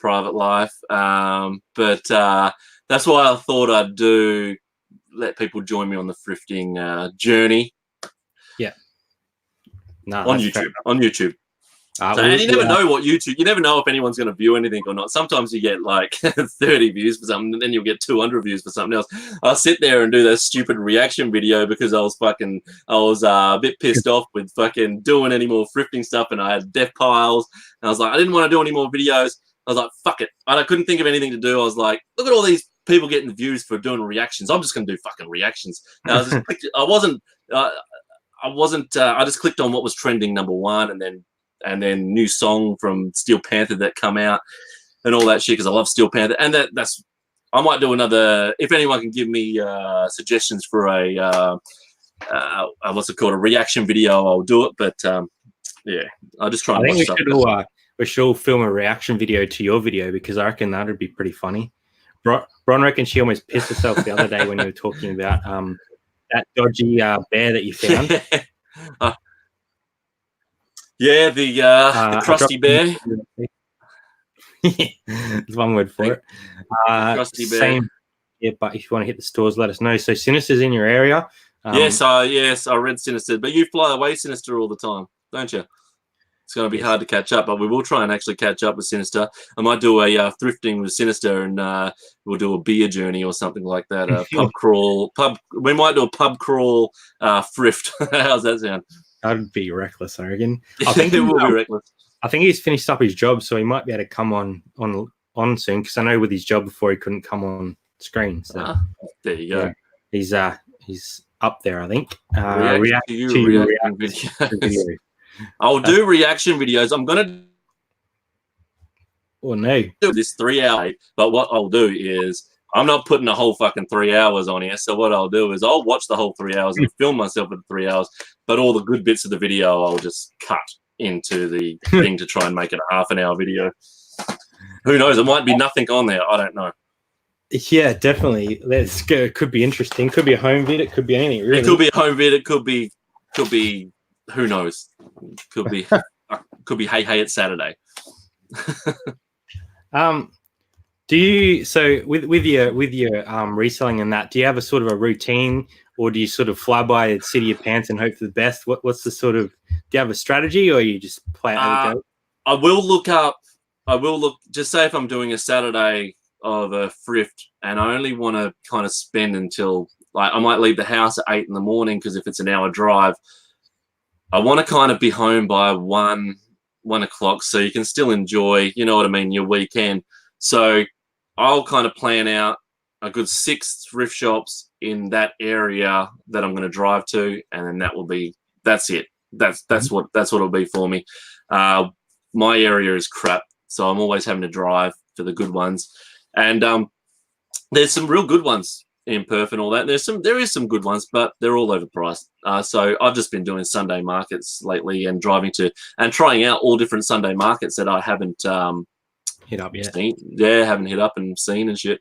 Speaker 3: that's why I thought I'd let people join me on the thrifting journey.
Speaker 2: Yeah. No,
Speaker 3: on YouTube. And you never know what YouTube. You never know if anyone's going to view anything or not. Sometimes you get like 30 views for something, and then you'll get 200 views for something else. I'll sit there and do that stupid reaction video because I was a bit pissed off with fucking doing any more thrifting stuff, and I had death piles, and I was like, I didn't want to do any more videos. I was like, fuck it. I couldn't think of anything to do. I was like, look at all these people getting the views for doing reactions. I'm just going to do fucking reactions. And I just clicked on what was trending number one, and then new song from Steel Panther that come out and all that shit because I love Steel Panther. And I might do another. If anyone can give me suggestions for a reaction video, I'll do it. But yeah, I'll just try.
Speaker 2: I think we should all film a reaction video to your video because I reckon that would be pretty funny. Bron reckons she almost pissed herself the other day when you were talking about that dodgy bear that you found. The crusty bear. There's one word for it.
Speaker 3: Crusty bear.
Speaker 2: Yeah, but if you want to hit the stores, let us know. So Sinister's in your area.
Speaker 3: Yes, I read Sinister, but you fly away Sinister all the time, don't you? It's going to be hard to catch up, but we will try and actually catch up with Sinister. I might do a thrifting with Sinister, and we'll do a beer journey or something like that. Pub crawl. We might do a pub crawl thrift. How's that sound?
Speaker 2: That'd be reckless, I reckon.
Speaker 3: I think it will be reckless.
Speaker 2: I think he's finished up his job, so he might be able to come on soon. Because I know with his job before he couldn't come on screen. So
Speaker 3: there you go.
Speaker 2: Yeah, he's up there, I think.
Speaker 3: React to videos. I'll do reaction videos. I'm gonna do this 3 hour, but what I'll do is I'm not putting a whole fucking 3 hours on here. So what I'll do is I'll watch the whole 3 hours and film myself for 3 hours, but all the good bits of the video I'll just cut into the thing to try and make it a half an hour video. Who knows? It might be nothing on there. I don't know.
Speaker 2: Yeah, definitely. Let's go. It could be interesting. Could be a home vid. It could be anything. Really.
Speaker 3: It could be a home vid. It could be. Who knows? Could be. Hey, it's Saturday.
Speaker 2: Do you with your reselling and that? Do you have a sort of a routine, or do you sort of fly by the seat of your pants and hope for the best? What's the sort of? Do you have a strategy, or you just play it as it goes?
Speaker 3: I will look. Just say if I'm doing a Saturday of a thrift and I only want to kind of spend until, like, I might leave the house at 8 in the morning because if it's an hour drive, I want to kind of be home by 1 o'clock so you can still enjoy, you know what I mean, your weekend. So I'll kind of plan out a good 6 thrift shops in that area that I'm going to drive to, and then that's it. That's what it'll be for me. My area is crap, so I'm always having to drive to the good ones. And there's some real good ones in Perth and all that. There is some good ones, but they're all overpriced. So I've just been doing Sunday markets lately and driving to and trying out all different Sunday markets that I haven't
Speaker 2: hit up yet.
Speaker 3: Haven't hit up and seen and shit.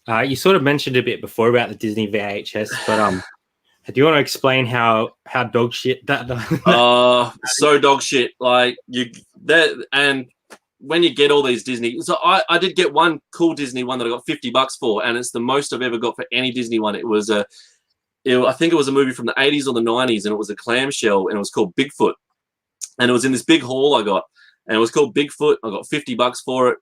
Speaker 2: You sort of mentioned a bit before about the Disney VHS, but do you want to explain how dog shit that?
Speaker 3: So dog shit. Like and when you get all these Disney, so I did get one cool Disney one that I got $50 for, and it's the most I've ever got for any Disney one. It was I think it was a movie from the 80s or the 90s, and it was a clamshell, and it was called Bigfoot, and it was in this big haul I got, and it was called Bigfoot. I got $50 for it.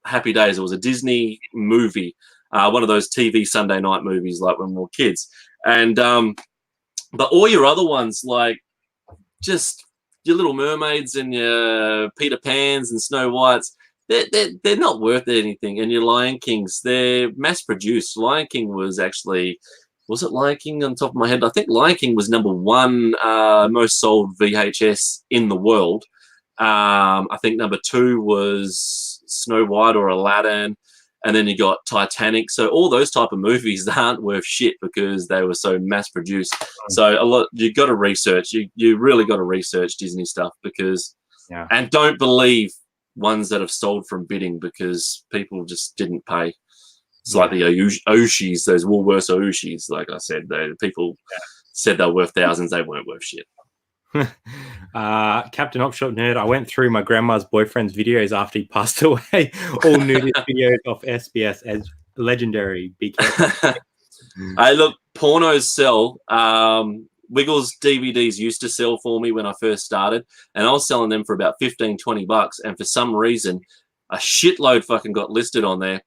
Speaker 3: Happy days. It was a Disney movie, one of those TV Sunday night movies like when we were kids, and but all your other ones, like just your Little Mermaids and your Peter Pans and Snow Whites, they're not worth anything. And your Lion Kings, they're mass produced. Lion King was it Lion King on top of my head? I think Lion King was #1 most sold VHS in the world. I think #2 was Snow White or Aladdin. And then you got Titanic. So all those type of movies that aren't worth shit because they were so mass produced. So you got to research. You really got to research Disney stuff and don't believe ones that have sold from bidding because people just didn't pay. It's like the Oshis, those Woolworths Oshis. Like I said, people said they were worth thousands. They weren't worth shit.
Speaker 2: Captain Opshop Nerd, I went through my grandma's boyfriend's videos after he passed away. All nudist videos off SBS as legendary. Be careful.
Speaker 3: Hey, look, pornos sell. Wiggles DVDs used to sell for me when I first started, and I was selling them for about $15-20, and for some reason a shitload fucking got listed on there.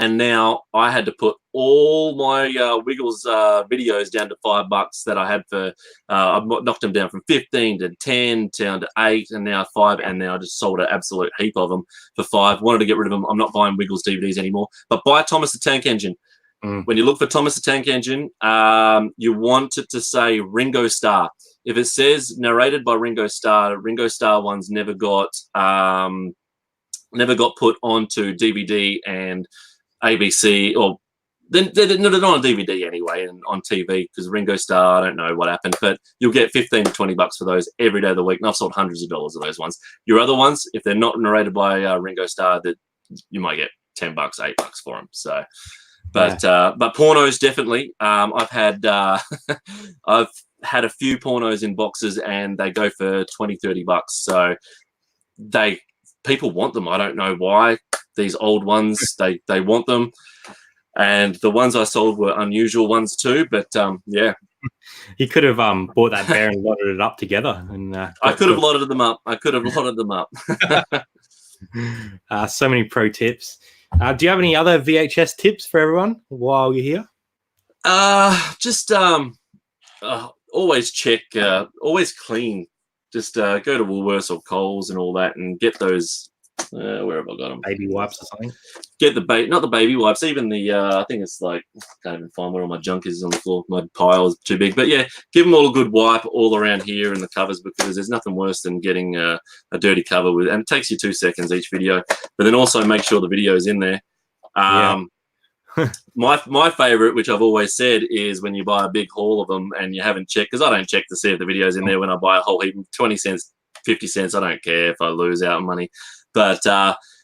Speaker 3: And now I had to put all my Wiggles videos down to $5 that I had for. I've knocked them down from 15 to 10, down to 8, and now 5. And now I just sold an absolute heap of them for 5. Wanted to get rid of them. I'm not buying Wiggles DVDs anymore. But buy Thomas the Tank Engine. When you look for Thomas the Tank Engine, you want it to say Ringo Starr. If it says narrated by Ringo Starr ones never got put onto DVD and ABC, or they're not on DVD anyway, and on TV because Ringo Starr, I don't know what happened, but you'll get $15 to $20 for those every day of the week. And I've sold hundreds of dollars of those ones. Your other ones, if they're not narrated by Ringo Starr, that you might get $10, $8 for them. So, but pornos definitely. I've had a few pornos in boxes, and they go for $20-30. So people want them. I don't know why. These old ones, they want them, and the ones I sold were unusual ones too. But
Speaker 2: He could have bought that bear and lotted it up together. And
Speaker 3: I could have lotted them up. I could have lotted them up.
Speaker 2: So many pro tips. Do you have any other VHS tips for everyone while you're here?
Speaker 3: Just always check, always clean. Just go to Woolworths or Coles and all that, and get those. Where have I got them?
Speaker 2: Baby wipes or something.
Speaker 3: Get the not the baby wipes, even the I think it's like, I can't even find where all my junk is on the floor. My pile is too big, but yeah, give them all a good wipe all around here in the covers, because there's nothing worse than getting a dirty cover with, and it takes you 2 seconds each video. But then also make sure the video is in there. My favorite, which I've always said, is when you buy a big haul of them and you haven't checked, because I don't check to see if the video's in there when I buy a whole heap, 20 cents, 50 cents. I don't care if I lose out on money. But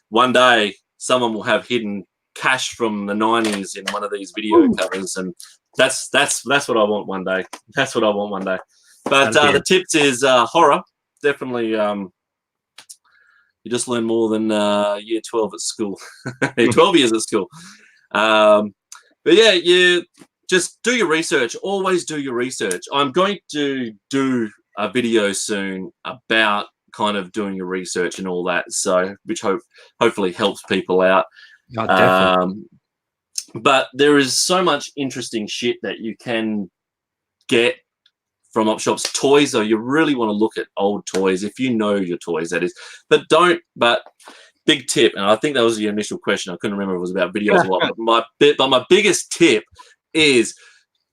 Speaker 3: one day someone will have hidden cash from the 90s in one of these video covers, and that's what I want one day. That's what I want one day. But the tips is horror. Definitely, you just learn more than year 12 at school. 12 years at school. But yeah, you just do your research. Always do your research. I'm going to do a video soon about kind of doing your research and all that, so which hopefully helps people out. But there is so much interesting shit that you can get from op shops. Toys, though, you really want to look at old toys if you know your toys, that is. But big tip, and I think that was the initial question. I couldn't remember if it was about videos or what. But my biggest tip is,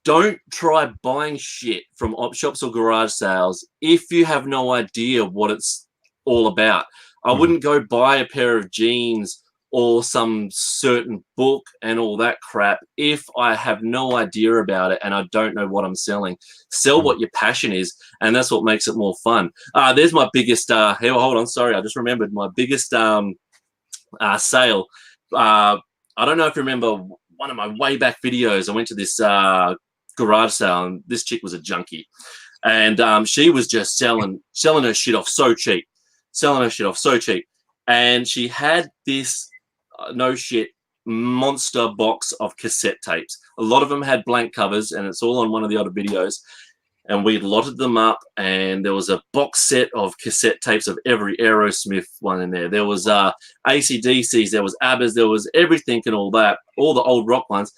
Speaker 3: don't try buying shit from op shops or garage sales if you have no idea what it's all about. I wouldn't go buy a pair of jeans or some certain book and all that crap if I have no idea about it and I don't know what I'm selling. Sell what your passion is, and that's what makes it more fun. There's my biggest here, hold on, sorry, I just remembered my biggest sale. I don't know if you remember one of my way back videos. I went to this garage sale, and this chick was a junkie, and she was just selling her shit off so cheap, and she had this no shit monster box of cassette tapes. A lot of them had blank covers, and it's all on one of the other videos, and we lotted them up, and there was a box set of cassette tapes of every Aerosmith one in there. There was AC/DCs, there was ABBAs, there was everything and all that, all the old rock ones.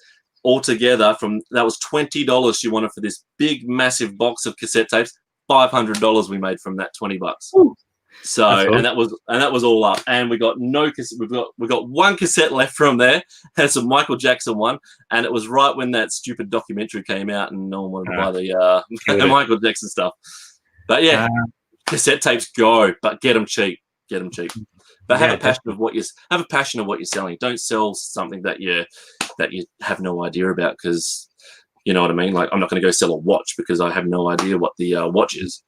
Speaker 3: Altogether, that was $20 she wanted for this big, massive box of cassette tapes. $500 we made from that, $20. Ooh. So, and that was all up, and we got no cassette. We got one cassette left from there. Had some Michael Jackson one, and it was right when that stupid documentary came out, and no one wanted to buy the Michael Jackson stuff. But yeah, cassette tapes go, but get them cheap. Get them cheap. But have a passion of what you're selling. Don't sell something that you have no idea about, because you know what I mean. Like, I'm not going to go sell a watch because I have no idea what the watch is.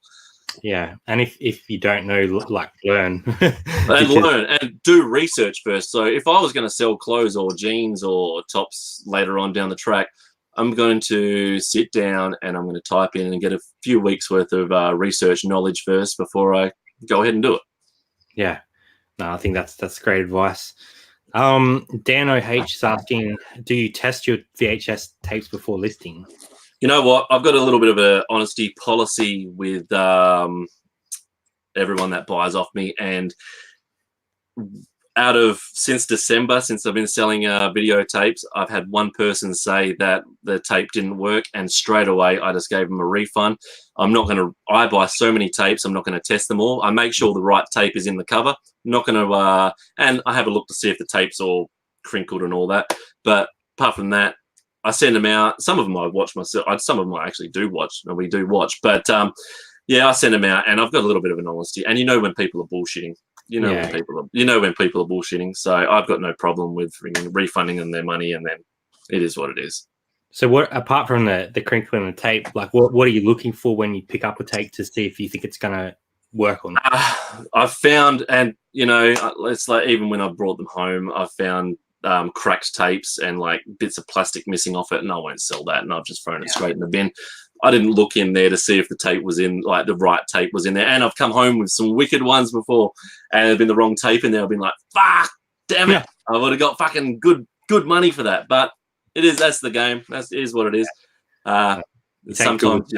Speaker 2: Yeah, and if you don't know, like, learn.
Speaker 3: And learn and do research first. So if I was going to sell clothes or jeans or tops later on down the track, I'm going to sit down and I'm going to type in and get a few weeks worth of research knowledge first before I go ahead and do it.
Speaker 2: Yeah, no, I think that's great advice. Dan OH is asking, do you test your VHS tapes before listing?
Speaker 3: You know what? I've got a little bit of an honesty policy with everyone that buys off me, and since December, since I've been selling videotapes, I've had one person say that the tape didn't work, and straight away I just gave them a refund. I buy so many tapes, I'm not going to test them all. I make sure the right tape is in the cover. I'm not going to, and I have a look to see if the tape's all crinkled and all that. But apart from that, I send them out. Some of them I watch myself. Some of them I actually do watch, and we do watch. But yeah, I send them out, and I've got a little bit of an honesty. And you know when people are bullshitting. You know when people are bullshitting. So I've got no problem with refunding them their money, and then it is what it is.
Speaker 2: So what, apart from the crinkling and the tape, like what are you looking for when you pick up a tape to see if you think it's going to work or not?
Speaker 3: I've found, and you know, it's like even when I brought them home, I found cracked tapes and like bits of plastic missing off it, and I won't sell that, and I've just thrown it straight in the bin. I didn't look in there to see if the tape was in, like the right tape was in there. And I've come home with some wicked ones before, and there's been the wrong tape in there. I've been like, fuck, damn it. I would have got fucking good money for that. But that's the game. It is what it is. Sometimes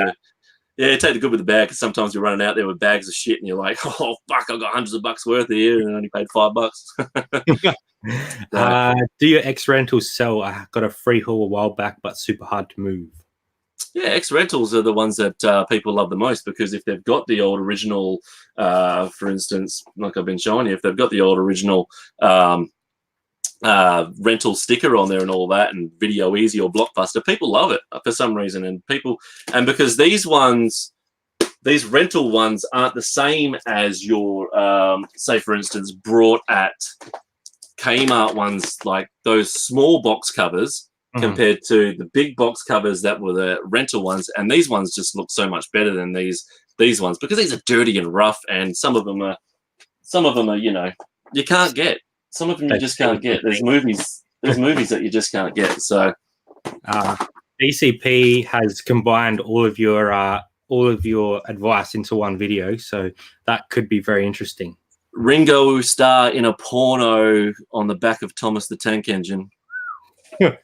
Speaker 3: you take the good with the bad, because sometimes you're running out there with bags of shit and you're like, oh fuck, I got hundreds of bucks worth here and I only paid $5.
Speaker 2: Do your X rentals sell? I got a free haul a while back, but super hard to move.
Speaker 3: Yeah, X rentals are the ones that people love the most, because if they've got the old original, for instance, like I've been showing you, if they've got the old original rental sticker on there and all that, and Video Easy or Blockbuster, people love it for some reason. And because these rental ones aren't the same as your, say for instance, brought at Kmart ones, like those small box covers, compared to the big box covers that were the rental ones. And these ones just look so much better than these ones, because these are dirty and rough, and some of them are, you know, you can't get. Some of them you just can't get. There's movies that you just can't get. So
Speaker 2: DCP has combined all of your advice into one video, so that could be very interesting.
Speaker 3: Ringo star in a porno on the back of Thomas the Tank Engine.
Speaker 2: Man,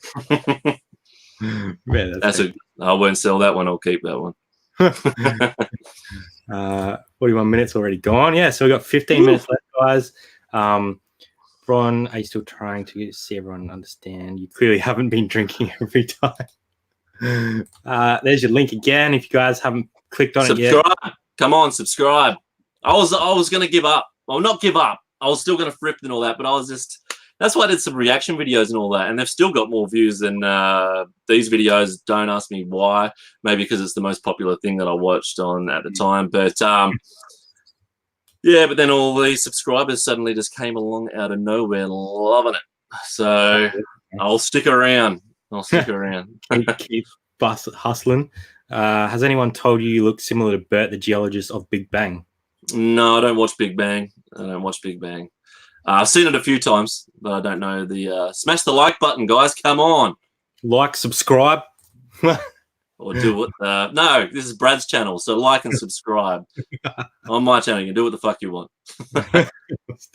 Speaker 3: I won't sell that one. I'll keep that one.
Speaker 2: 41 minutes already gone. Yeah, so we got 15 minutes left, guys. Ron, are you still trying to see everyone understand? You clearly haven't been drinking every time. There's your link again. If you guys haven't clicked on it yet,
Speaker 3: come on, subscribe. I was going to give up. Well, not give up. I was still going to thrift and all that, but that's why I did some reaction videos and all that, and they've still got more views than these videos. Don't ask me why. Maybe because it's the most popular thing that I watched on at the time. But yeah, but then all these subscribers suddenly just came along out of nowhere, loving it. So I'll stick around.
Speaker 2: Keep hustling. Has anyone told you look similar to Bert, the geologist of Big Bang?
Speaker 3: No, I don't watch Big Bang. I've seen it a few times, but I don't know smash the like button, guys. Come on.
Speaker 2: Like, subscribe.
Speaker 3: Or do it. No, this is Brad's channel, so like and subscribe. On my channel, you can do what the fuck you want.
Speaker 2: That's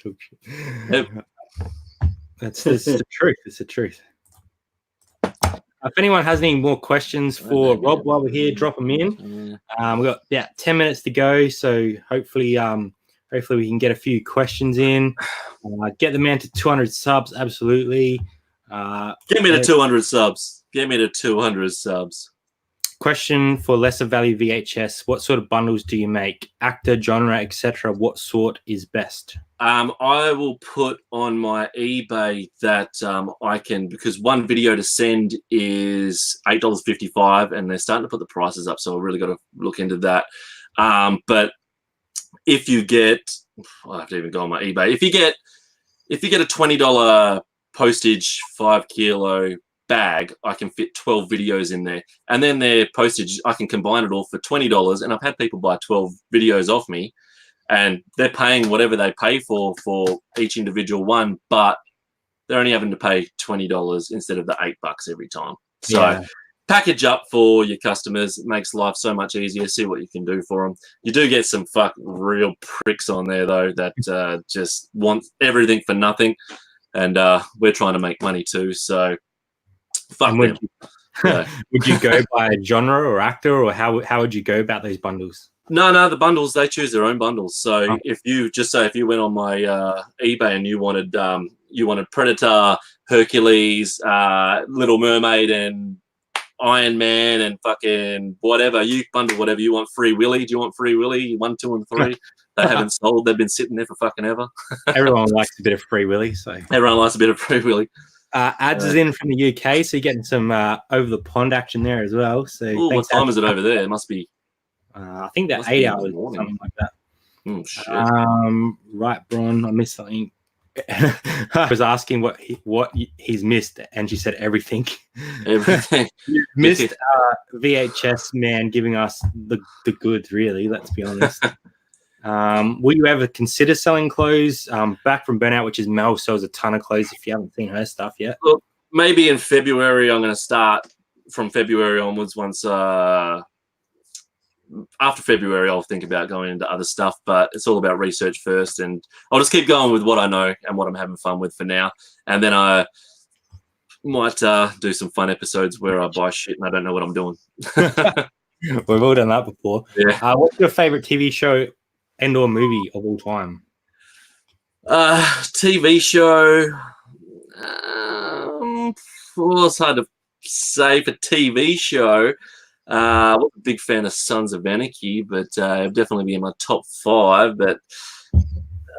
Speaker 2: the truth. It's the truth. If anyone has any more questions for Rob while we're here, drop them in. We've got about 10 minutes to go, so hopefully we can get a few questions in. Get the man to 200 subs, absolutely.
Speaker 3: Get me to 200 subs.
Speaker 2: Question for lesser value VHS: what sort of bundles do you make? Actor, genre, etc. What sort is best?
Speaker 3: I will put on my eBay that I can, because one video to send is $8.55, and they're starting to put the prices up, so I really got to look into that. But if you get, I have to even go on my eBay. If you get a $20 postage 5 kilo bag, I can fit 12 videos in there, and then their postage, I can combine it all for $20. And I've had people buy 12 videos off me, and they're paying whatever they pay for each individual one, but they're only having to pay $20 instead of the $8 every time. So package up for your customers. It makes life so much easier. See what you can do for them. You do get some real pricks on there though that just want everything for nothing, and we're trying to make money too. So fuck them.
Speaker 2: Would you go by genre or actor, or how would you go about those bundles?
Speaker 3: No, the bundles, they choose their own bundles. So if you went on my eBay and you wanted Predator, Hercules, Little Mermaid, and Iron Man, and fucking whatever, you bundle whatever you want. Free Willy, do you want Free Willy 1, 2, and 3? They haven't sold. They've been sitting there for fucking ever.
Speaker 2: Everyone likes a bit of Free Willy, so
Speaker 3: everyone likes a bit of Free Willy.
Speaker 2: Ads is in from the UK, so you're getting some over the pond action there as well. So
Speaker 3: what time is it over there? It must be.
Speaker 2: I think they're 8 hours or something like that.
Speaker 3: Oh, shit.
Speaker 2: Right, Bron, I missed something. I was asking what he's missed, and she said everything.
Speaker 3: Everything.
Speaker 2: Missed VHS man giving us the goods, really, let's be honest. Will you ever consider selling clothes? Back from Burnout, which is Mel, sells a ton of clothes if you haven't seen her stuff yet.
Speaker 3: Look, maybe in February. I'm going to start from February onwards. Once after February, I'll think about going into other stuff, but it's all about research first, and I'll just keep going with what I know and what I'm having fun with for now. And then I might do some fun episodes where I buy shit and I don't know what I'm doing.
Speaker 2: We've all done that before.
Speaker 3: Yeah.
Speaker 2: What's your favorite TV show and/or movie of all time?
Speaker 3: TV show. It's hard to say for TV show. I wasn't a big fan of Sons of Anarchy, but it'd definitely be in my top 5. But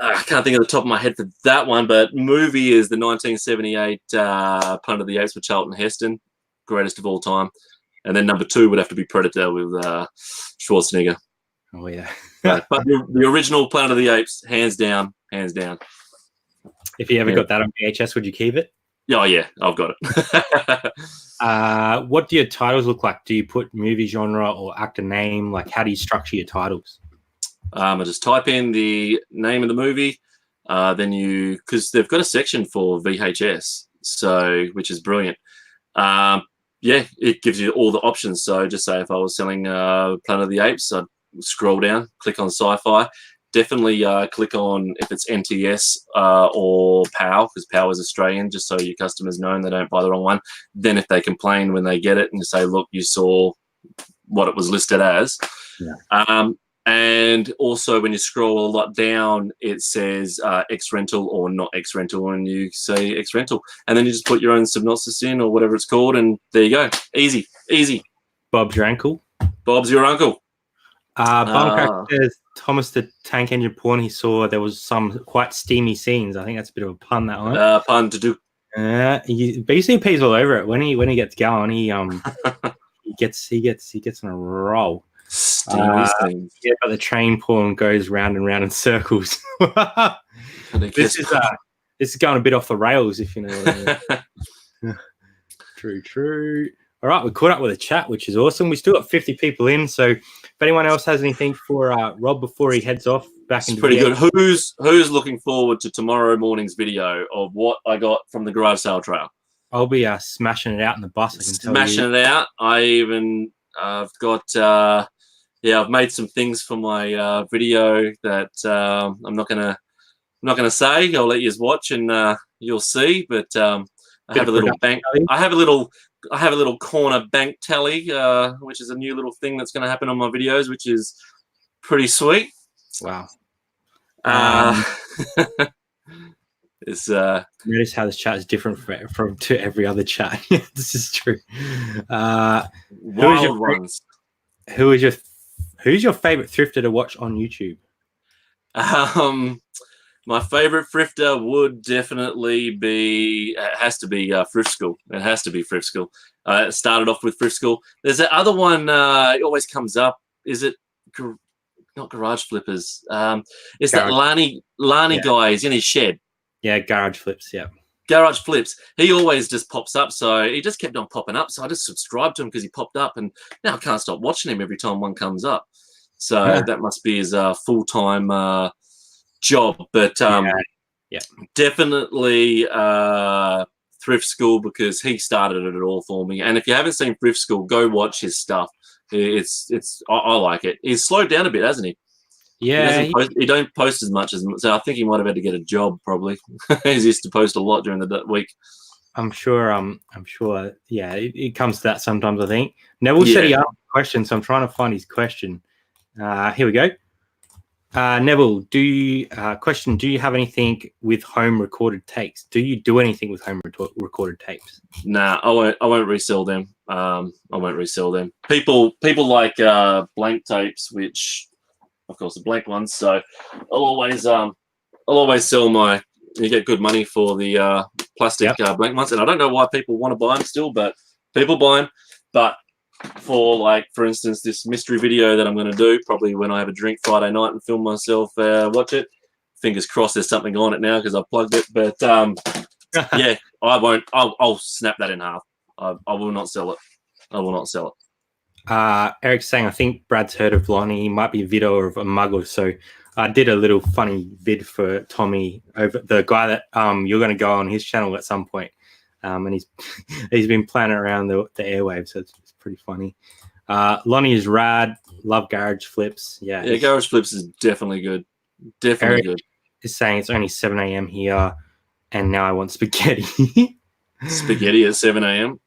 Speaker 3: I can't think of the top of my head for that one. But movie is the 1978 Planet of the Apes with Charlton Heston, greatest of all time. And then number 2 would have to be Predator with Schwarzenegger.
Speaker 2: Oh yeah.
Speaker 3: but the original Planet of the Apes, hands down.
Speaker 2: If you ever got that on VHS, would you keep it?
Speaker 3: Oh yeah, I've got it.
Speaker 2: What do your titles look like? Do you put movie genre or actor name? Like, how do you structure your titles?
Speaker 3: I just type in the name of the movie, then because they've got a section for VHS, so which is brilliant. Yeah, it gives you all the options. So just say if I was selling Planet of the Apes, I'd scroll down, click on sci-fi. Definitely click on if it's NTS or POW, because POW is Australian, just so your customers know and they don't buy the wrong one. Then if they complain when they get it and you say, look, you saw what it was listed as. Yeah. And also when you scroll a lot down, it says X rental or not X rental, and you say X rental. And then you just put your own synopsis in or whatever it's called, and there you go. Easy.
Speaker 2: Bob's your uncle?
Speaker 3: Bob's your uncle.
Speaker 2: Bumcrack says Thomas the Tank Engine porn he saw, there was some quite steamy scenes. I think that's a bit of a pun, that one.
Speaker 3: Pun to do.
Speaker 2: BCP's all over it. When he gets going, he gets on a roll.
Speaker 3: Steamy scenes.
Speaker 2: Yeah, but the train porn goes round and round in circles. This is going a bit off the rails, if you know what I mean. True. All right, we caught up with a chat, which is awesome. We still got 50 people in, so if anyone else has anything for Rob before he heads off back into
Speaker 3: pretty good. Who's looking forward to tomorrow morning's video of what I got from the garage sale trail?
Speaker 2: I'll be smashing it out in the bus. I can tell you.
Speaker 3: Smashing it out. I've got I've made some things for my video that I'm not gonna say. I'll let you watch and you'll see. But I have a little bank. I have a little corner bank tally, which is a new little thing that's going to happen on my videos, which is pretty sweet.
Speaker 2: Wow.
Speaker 3: It's
Speaker 2: notice how this chat is different from to every other chat. This is true. Who's your favorite thrifter to watch on YouTube?
Speaker 3: My favorite thrifter would definitely be, it has to be Thrift School. It has to be Thrift School. It started off with Thrift School. There's that other one, it always comes up. Is it not Garage Flippers? It's that Lani guy. He's in his shed.
Speaker 2: Yeah, Garage Flips, yeah.
Speaker 3: Garage Flips. He always just pops up. So he just kept on popping up. So I just subscribed to him because he popped up. And now I can't stop watching him every time one comes up. So that must be his full-time job. But definitely Thrift School, because he started it all for me. And if you haven't seen Thrift School, go watch his stuff. I like it. He's slowed down a bit, hasn't he?
Speaker 2: Yeah,
Speaker 3: he don't post as much as, so I think he might have had to get a job probably. He used to post a lot during the week.
Speaker 2: I'm sure. Yeah, it comes to that sometimes. I think Neville said he asked a question, so I'm trying to find his question. Here we go. Neville, do you have anything with home recorded tapes? Do you do anything with home recorded tapes?
Speaker 3: Nah, I won't resell them. I won't resell them. People like blank tapes, which of course are blank ones. So I'll always sell my. You get good money for the plastic blank ones, and I don't know why people want to buy them still, but people buy them. But for instance, this mystery video that I'm going to do, probably when I have a drink Friday night and film myself watch it. Fingers crossed there's something on it now because I plugged it. But yeah, I won't. I'll snap that in half. I will not sell it. I will not sell it.
Speaker 2: Eric's saying, I think Brad's heard of Lonnie. He might be a video of a muggle. So I did a little funny vid for Tommy, over the guy that you're going to go on his channel at some point. And he's been planning around the airwaves, so it's pretty funny. Lonnie is rad. Love Garage Flips. Yeah,
Speaker 3: Garage Flips is definitely good. Definitely
Speaker 2: Eric
Speaker 3: good.
Speaker 2: Is saying it's only 7 a.m. here, and now I want spaghetti.
Speaker 3: Spaghetti at 7 a.m.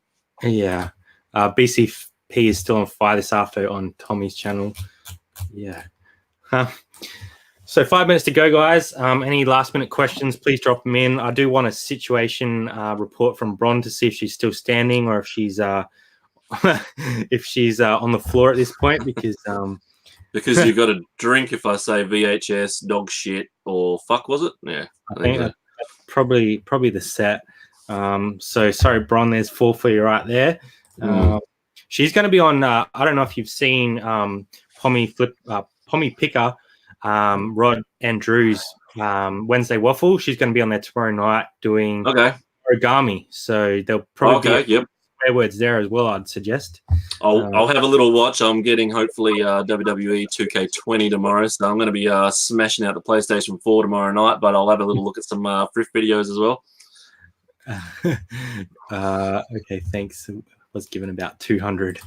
Speaker 2: Yeah. BC P is still on fire this after on Tommy's channel. Yeah. So 5 minutes to go, guys. Any last minute questions, please drop them in. I do want a situation report from Bron to see if she's still standing or if she's if she's on the floor at this point, because
Speaker 3: you got to drink if I say VHS, dog shit, or fuck, was it? Yeah.
Speaker 2: I think that's probably the set. So sorry, Bron, there's 4 for you right there. She's going to be on, I don't know if you've seen Pommy Picker, Rod and Drew's Wednesday Waffle. She's going to be on there tomorrow night doing origami. So they'll probably be swear words there as well, I'd suggest.
Speaker 3: I'll have a little watch. I'm getting hopefully WWE 2K20 tomorrow, so I'm going to be smashing out the PlayStation 4 tomorrow night, but I'll have a little look at some thrift videos as well.
Speaker 2: Okay, thanks. Was given about 200.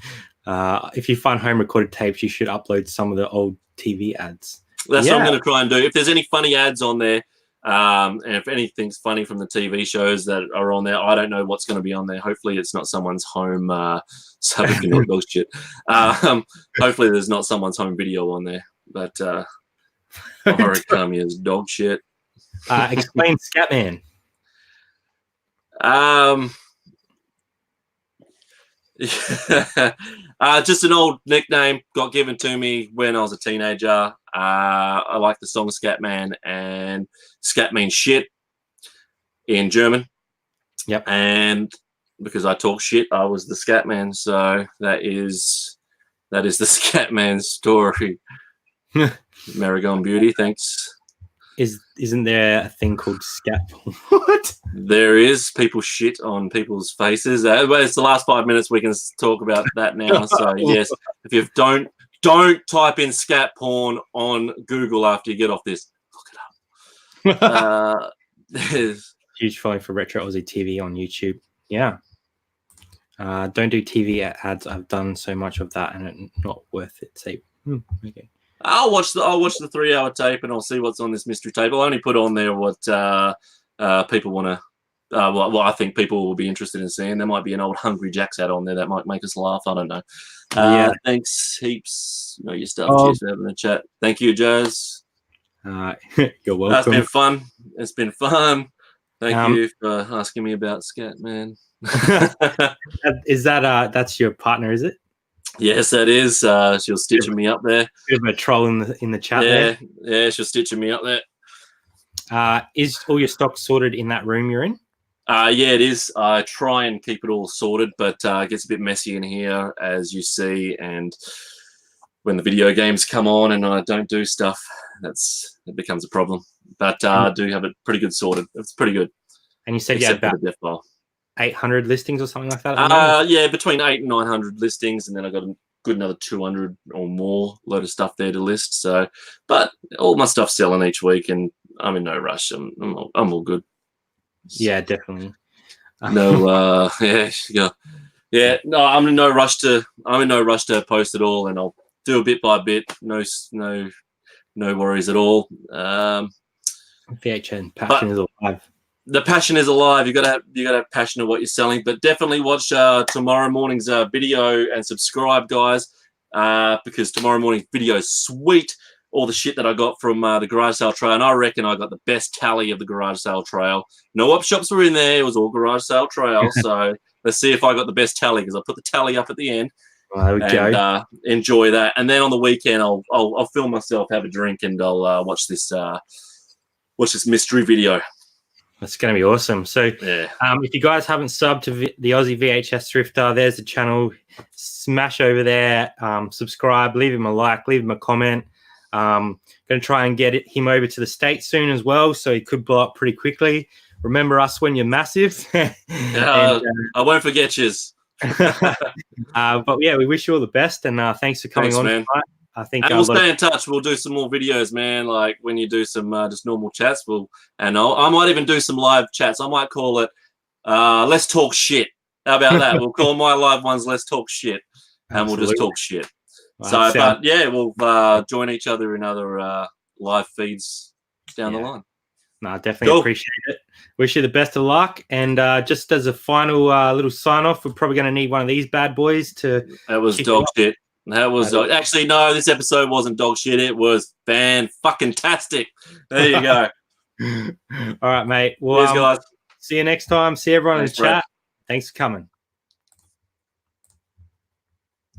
Speaker 2: If you find home recorded tapes, you should upload some of the old TV ads.
Speaker 3: That's what I'm going to try and do. If there's any funny ads on there, and if anything's funny from the TV shows that are on there, I don't know what's going to be on there. Hopefully it's not someone's home dog shit. Hopefully there's not someone's home video on there. But origami is dog shit.
Speaker 2: Explain Scatman.
Speaker 3: Just an old nickname got given to me when I was a teenager. I like the song Scatman, and scat means shit in German.
Speaker 2: Yep.
Speaker 3: And because I talk shit, I was the Scatman. So that is the Scatman story. Marigold Beauty, thanks.
Speaker 2: Isn't there a thing called scat? What?
Speaker 3: There is. People shit on people's faces. But it's the last 5 minutes. We can talk about that now. So yes, if you don't type in scat porn on Google after you get off this, look it up. There's
Speaker 2: huge following for Retro Aussie TV on YouTube. Yeah. Don't do TV ads. I've done so much of that, and it's not worth it. Say, okay.
Speaker 3: I'll watch the 3-hour tape, and I'll see what's on this mystery tape. I'll only put on there what people want to. What I think people will be interested in seeing. There might be an old Hungry Jack's ad on there that might make us laugh. I don't know. Thanks heaps. Know your stuff. Cheers for having a chat. Thank you, Jazz.
Speaker 2: You're welcome.
Speaker 3: That's been fun. It's been fun. Thank you for asking me about Scat, man.
Speaker 2: Is that that's your partner? Is it?
Speaker 3: Yes, that is. She'll stitching me up there.
Speaker 2: Bit of a troll in the chat there.
Speaker 3: Yeah, she'll stitching me up there.
Speaker 2: Is all your stock sorted in that room you're in?
Speaker 3: Yeah, it is. I try and keep it all sorted, but it gets a bit messy in here, as you see. And when the video games come on and I don't do stuff, it becomes a problem. But I do have it pretty good sorted. It's pretty good.
Speaker 2: And you said you had about 800 listings or something like that?
Speaker 3: Yeah, between 800 and 900 listings, and then I got a good another 200 or more load of stuff there to list. So, but all my stuff's selling each week, and I'm in no rush. I'm all good.
Speaker 2: Yeah, definitely.
Speaker 3: No, yeah. No, I'm in no rush to post it all, and I'll do it bit by bit. No worries at all.
Speaker 2: VHN passion is alive.
Speaker 3: The passion is alive. You got to have passion of what you're selling. But definitely watch tomorrow morning's video and subscribe, guys, because tomorrow morning's video is sweet. All the shit that I got from the garage sale trail, and I reckon I got the best tally of the garage sale trail. No op shops were in there. It was all garage sale trail. So let's see if I got the best tally, because I put the tally up at the end. And enjoy that. And then on the weekend, I'll film myself, have a drink, and I'll watch this mystery video.
Speaker 2: That's going to be awesome. So if you guys haven't subbed to the Aussie VHS Thrifter, there's the channel. Smash over there, subscribe, leave him a like, leave him a comment. Going to try and get him over to the States soon as well, so he could blow up pretty quickly. Remember us when you're massive.
Speaker 3: I won't forget yous.
Speaker 2: But yeah, we wish you all the best, and thanks for coming on
Speaker 3: man.
Speaker 2: tonight. I think
Speaker 3: we'll stay in touch. We'll do some more videos, man. Like when you do some just normal chats, I might even do some live chats. I might call it "Let's Talk Shit." How about that? We'll call my live ones "Let's Talk Shit," and we'll just talk shit. Well, we'll join each other in other live feeds down the line.
Speaker 2: No, definitely appreciate it. Wish you the best of luck. And just as a final little sign off, we're probably going to need one of these bad boys to.
Speaker 3: That was dog shit. That was actually no. This episode wasn't dog shit. It was fan-fucking-tastic. There you go.
Speaker 2: All right, mate. Well,
Speaker 3: cheers, guys.
Speaker 2: See you next time. See everyone in the chat. Thanks for coming.